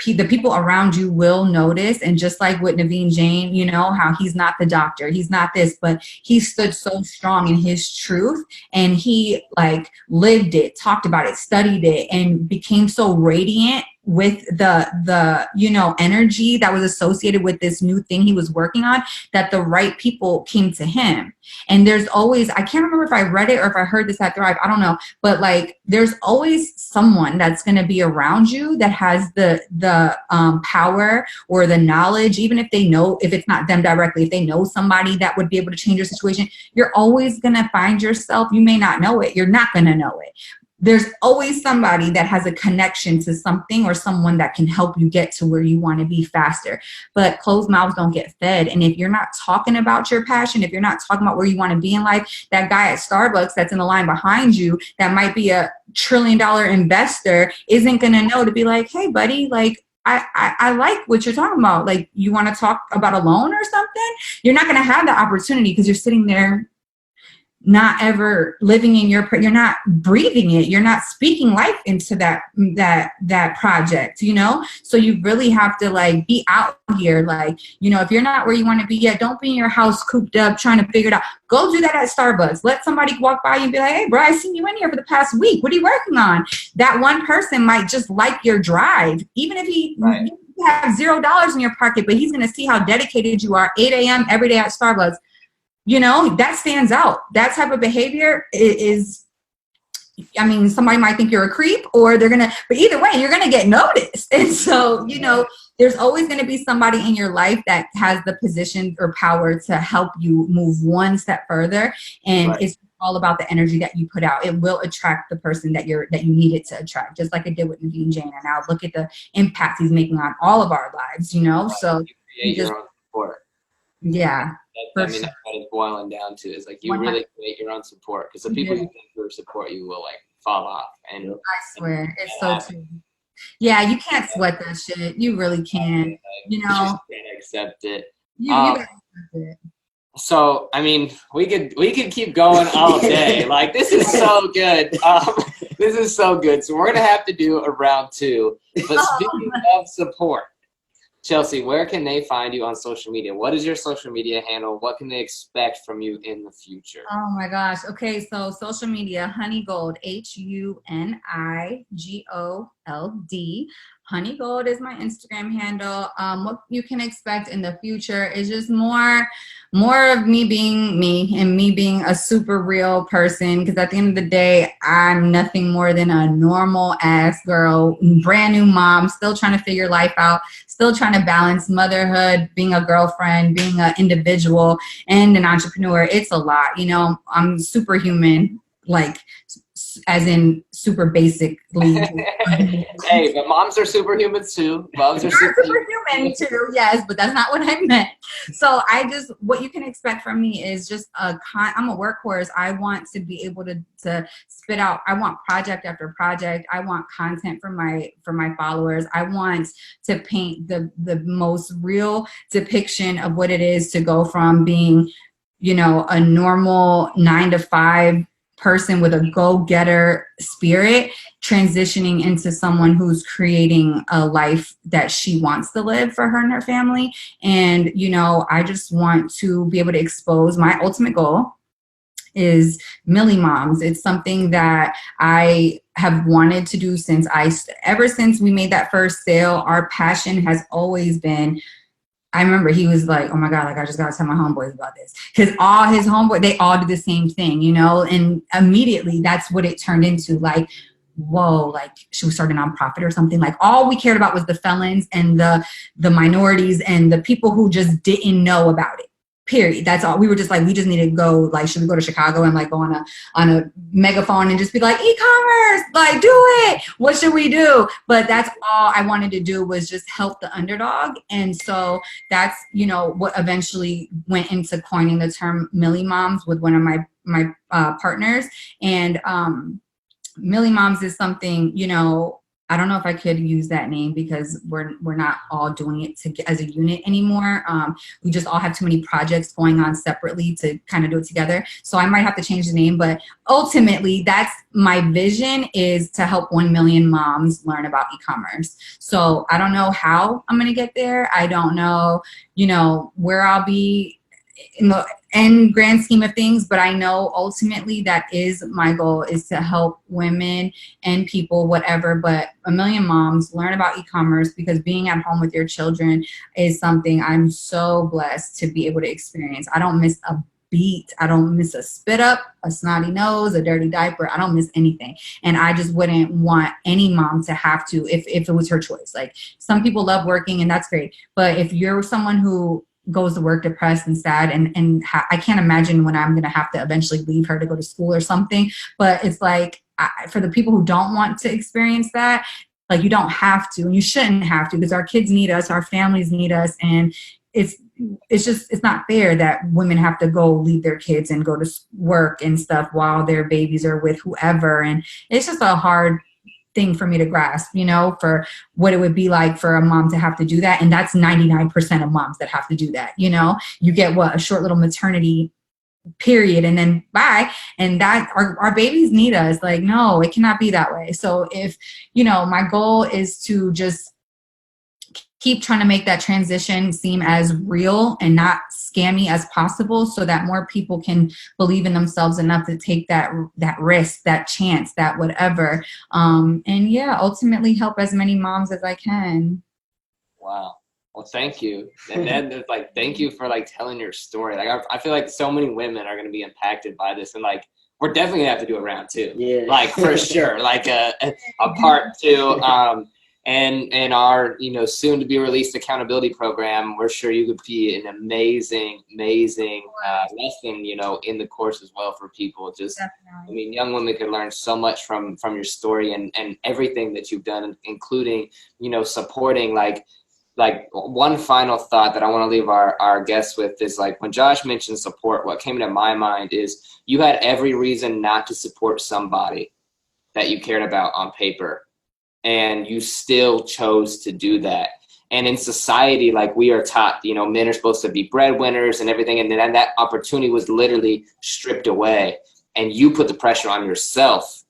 the people around you will notice. And just like with Naveen Jain, you know, how he's not the doctor, he's not this, but he stood so strong in his truth, and he like lived it, talked about it, studied it, and became so radiant with the you know, energy that was associated with this new thing he was working on, that the right people came to him. And there's always, I can't remember if I read it or if I heard this at Thrive, I don't know, but like there's always someone that's going to be around you that has the power or the knowledge, even if they know, if it's not them directly, if they know somebody that would be able to change your situation. You're always going to find yourself, you may not know it, you're not going to know it, there's always somebody that has a connection to something or someone that can help you get to where you want to be faster. But closed mouths don't get fed. And if you're not talking about your passion, if you're not talking about where you want to be in life, that guy at Starbucks that's in the line behind you that might be a $1 trillion investor isn't going to know to be like, hey, buddy, like, I like what you're talking about. Like, you want to talk about a loan or something? You're not going to have the opportunity because you're sitting there not ever living in you're not breathing it, you're not speaking life into that project, you know? So you really have to like be out here, like, you know, if you're not where you want to be yet, don't be in your house cooped up trying to figure it out. Go do that at Starbucks. Let somebody walk by you and be like, hey bro, I seen you in here for the past week, what are you working on? That one person might just like your drive, even if he right. you have $0 in your pocket, but he's going to see how dedicated you are 8 a.m. every day at Starbucks. You know, that stands out. That type of behavior is, I mean, somebody might think you're a creep, or they're going to, but either way, you're going to get noticed. And so, you know, there's always going to be somebody in your life that has the position or power to help you move one step further. And right. It's all about the energy that you put out. It will attract the person that you need it to attract, just like it did with Naveen Jain. And now look at the impact he's making on all of our lives, you know? Right. So you just, your own support. Yeah. I mean, that's what it's boiling down to, is like you 100%. Really create your own support, because the people who think you support you will like fall off. And I swear, it's so true. Yeah, you can't sweat that shit. You really can't. You know, you just can't accept it. You gotta accept it. So, I mean, we could keep going all day. Like, this is so good. This is so good. So we're gonna have to do a round 2. But speaking of support, Chelsea, where can they find you on social media? What is your social media handle? What can they expect from you in the future? Oh my gosh. Okay, so social media, Honeygold, HUNIGOLD. Honeygold is my Instagram handle. What you can expect in the future is just more of me being me and me being a super real person. Because at the end of the day, I'm nothing more than a normal ass girl, brand new mom, still trying to figure life out, still trying to balance motherhood, being a girlfriend, being an individual, and an entrepreneur. It's a lot, you know. I'm superhuman, like, as in super basically. Hey, but moms are superhumans too. Moms are superhuman too, yes, but that's not what I meant. So what you can expect from me is just I'm a workhorse. I want to be able to spit out. I want project after project. I want content for my followers. I want to paint the most real depiction of what it is to go from being, you know, a normal 9-to-5 person with a go-getter spirit, transitioning into someone who's creating a life that she wants to live for her and her family. And, you know, I just want to be able to expose. My ultimate goal is Millie Moms. It's something that I have wanted to do ever since we made that first sale. Our passion has always been, I remember he was like, oh my God, like I just got to tell my homeboys about this. Because all his homeboys, they all do the same thing, you know? And immediately that's what it turned into. Like, whoa, like should we start a nonprofit or something? Like all we cared about was the felons and the minorities and the people who just didn't know about it. period. That's all. We were just like, we just need to go, like, should we go to Chicago and like go on a megaphone and just be like, e-commerce, like, do it. What should we do? But that's all I wanted to do, was just help the underdog. And so that's, you know, what eventually went into coining the term Millie Moms with one of my partners. And Millie Moms is something, you know, I don't know if I could use that name because we're not all doing it as a unit anymore. We just all have too many projects going on separately to kind of do it together. So I might have to change the name, but ultimately that's my vision, is to help 1 million moms learn about e-commerce. So I don't know how I'm going to get there. I don't know, you know, where I'll be in the end grand scheme of things, but I know ultimately that is my goal, is to help women and people, whatever, but 1 million moms learn about e-commerce, because being at home with your children is something I'm so blessed to be able to experience. I don't miss a beat. I don't miss a spit up, a snotty nose, a dirty diaper. I don't miss anything. And I just wouldn't want any mom to have to, if it was her choice. Like, some people love working and that's great. But if you're someone who goes to work depressed and sad, and I can't imagine when I'm going to have to eventually leave her to go to school or something. But it's like, for the people who don't want to experience that, like, you don't have to, and you shouldn't have to, because our kids need us, our families need us. And it's not fair that women have to go leave their kids and go to work and stuff while their babies are with whoever. And it's just a hard thing for me to grasp, you know, for what it would be like for a mom to have to do that. And that's 99% of moms that have to do that. You know, you get a short little maternity period and then bye. And that our babies need us. Like, no, it cannot be that way. So if, you know, my goal is to just keep trying to make that transition seem as real and not scammy as possible, so that more people can believe in themselves enough to take that risk, that chance, that whatever. And yeah, ultimately help as many moms as I can. Wow. Well, thank you. And then like, thank you for like telling your story. Like, I feel like so many women are going to be impacted by this, and like, we're definitely gonna have to do a round two. Yeah. Like, for sure. Like a part two. And our, you know, soon to be released accountability program, we're sure you could be an amazing lesson, you know, in the course as well for people. Just, definitely. I mean, young women could learn so much from your story and everything that you've done, including, you know, supporting like one final thought that I want to leave our guests with is, like, when Josh mentioned support, what came to my mind is you had every reason not to support somebody that you cared about on paper, and you still chose to do that. And in society, like, we are taught, you know, men are supposed to be breadwinners and everything, and then that opportunity was literally stripped away, and you put the pressure on yourself,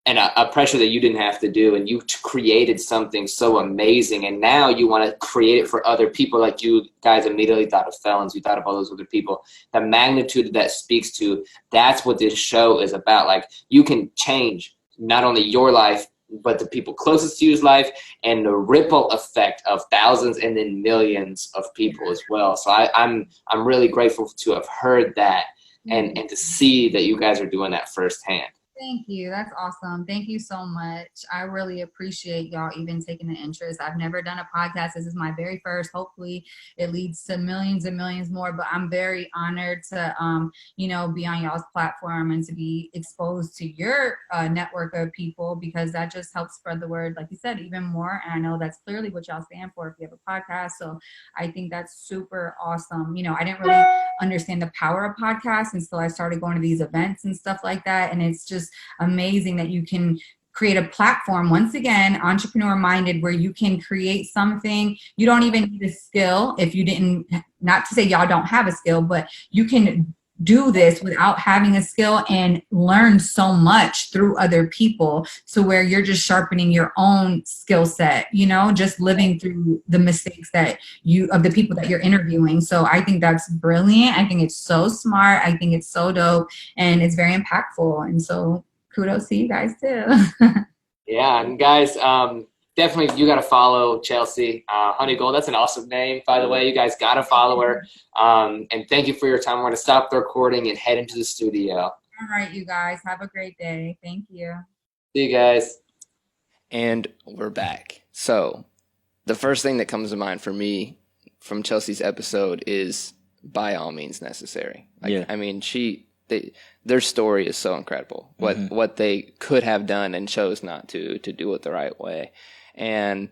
and a pressure that you didn't have to do, and you created something so amazing, and now you want to create it for other people. Like, you guys immediately thought of felons, you thought of all those other people. The magnitude that speaks to, that's what this show is about. Like, you can change not only your life, but the people closest to you's life, and the ripple effect of thousands and then millions of people as well. So I'm really grateful to have heard that and to see that you guys are doing that firsthand. Thank you. That's awesome. Thank you so much. I really appreciate y'all even taking the interest. I've never done a podcast. This is my very first. Hopefully it leads to millions and millions more, but I'm very honored to, you know, be on y'all's platform and to be exposed to your network of people, because that just helps spread the word, like you said, even more. And I know that's clearly what y'all stand for if you have a podcast. So I think that's super awesome. You know, I didn't really understand the power of podcasts until I started going to these events and stuff like that. And it's just amazing that you can create a platform, once again, entrepreneur minded, where you can create something. You don't even need a skill. If you didn't, not to say y'all don't have a skill, but you can do this without having a skill and learn so much through other people. So where you're just sharpening your own skill set, you know, just living through the mistakes that of the people that you're interviewing. So I think that's brilliant. I think it's so smart. I think it's so dope, and it's very impactful. And so kudos to you guys too. Yeah. And guys, definitely, you got to follow Chelsea Honey Gold. That's an awesome name, by the way. You guys got to follow her. And thank you for your time. We're going to stop the recording and head into the studio. All right, you guys. Have a great day. Thank you. See you guys. And we're back. So the first thing that comes to mind for me from Chelsea's episode is by all means necessary. Like, Yeah. I mean, their story is so incredible. What they could have done and chose not to do it the right way. And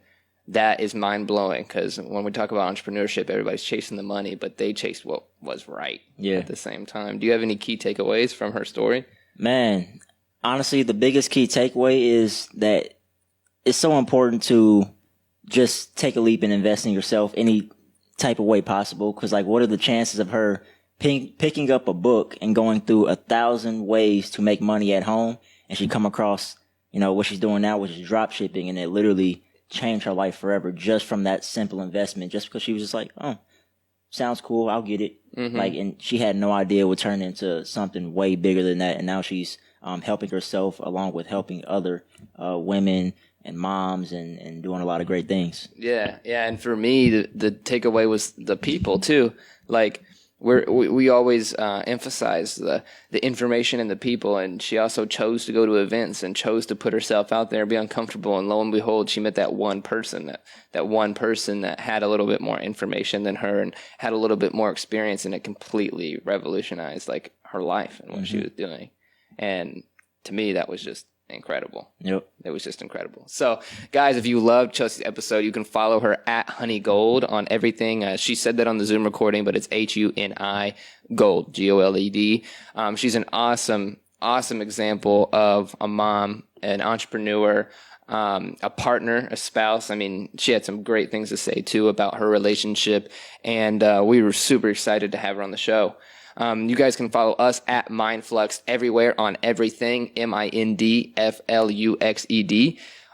that is mind blowing, because when we talk about entrepreneurship, everybody's chasing the money, but they chased what was right at the same time. Do you have any key takeaways from her story? Man, honestly, the biggest key takeaway is that it's so important to just take a leap and invest in yourself any type of way possible. Because, like, what are the chances of her picking up a book and going through 1,000 ways to make money at home, and she come across, what she's doing now, which is drop shipping, and it literally changed her life forever just from that simple investment, just because she was just like, oh, sounds cool, I'll get it. Like, and she had no idea it would turn into something way bigger than that. And now she's helping herself along with helping other women and moms and doing a lot of great things. Yeah. And for me, the takeaway was the people too. Like, we always emphasize the information and the people, and she also chose to go to events and chose to put herself out there and be uncomfortable, and lo and behold, she met that one person that had a little bit more information than her and had a little bit more experience, and it completely revolutionized like her life and what she was doing. And to me, that was just incredible. Yep. It was just incredible. So, guys, if you loved Chelsea's episode, you can follow her at HoneyGold on everything. She said that on the Zoom recording, but it's HUNI Gold, GOLED. She's an awesome example of a mom, an entrepreneur, a partner, a spouse. I mean, she had some great things to say too about her relationship, and we were super excited to have her on the show. You guys can follow us at Mindfluxed everywhere on everything, MINDFLUXED.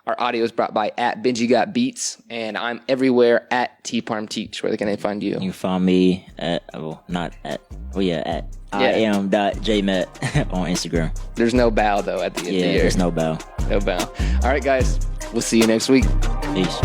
Our audio is brought by at Benji Got Beats, and I'm everywhere at T-Parm Teach. Where can they find you? You can find me at Iam.jmet on Instagram. There's no bow though at the end of the year. There's no bow. No bow. All right, guys. We'll see you next week. Peace.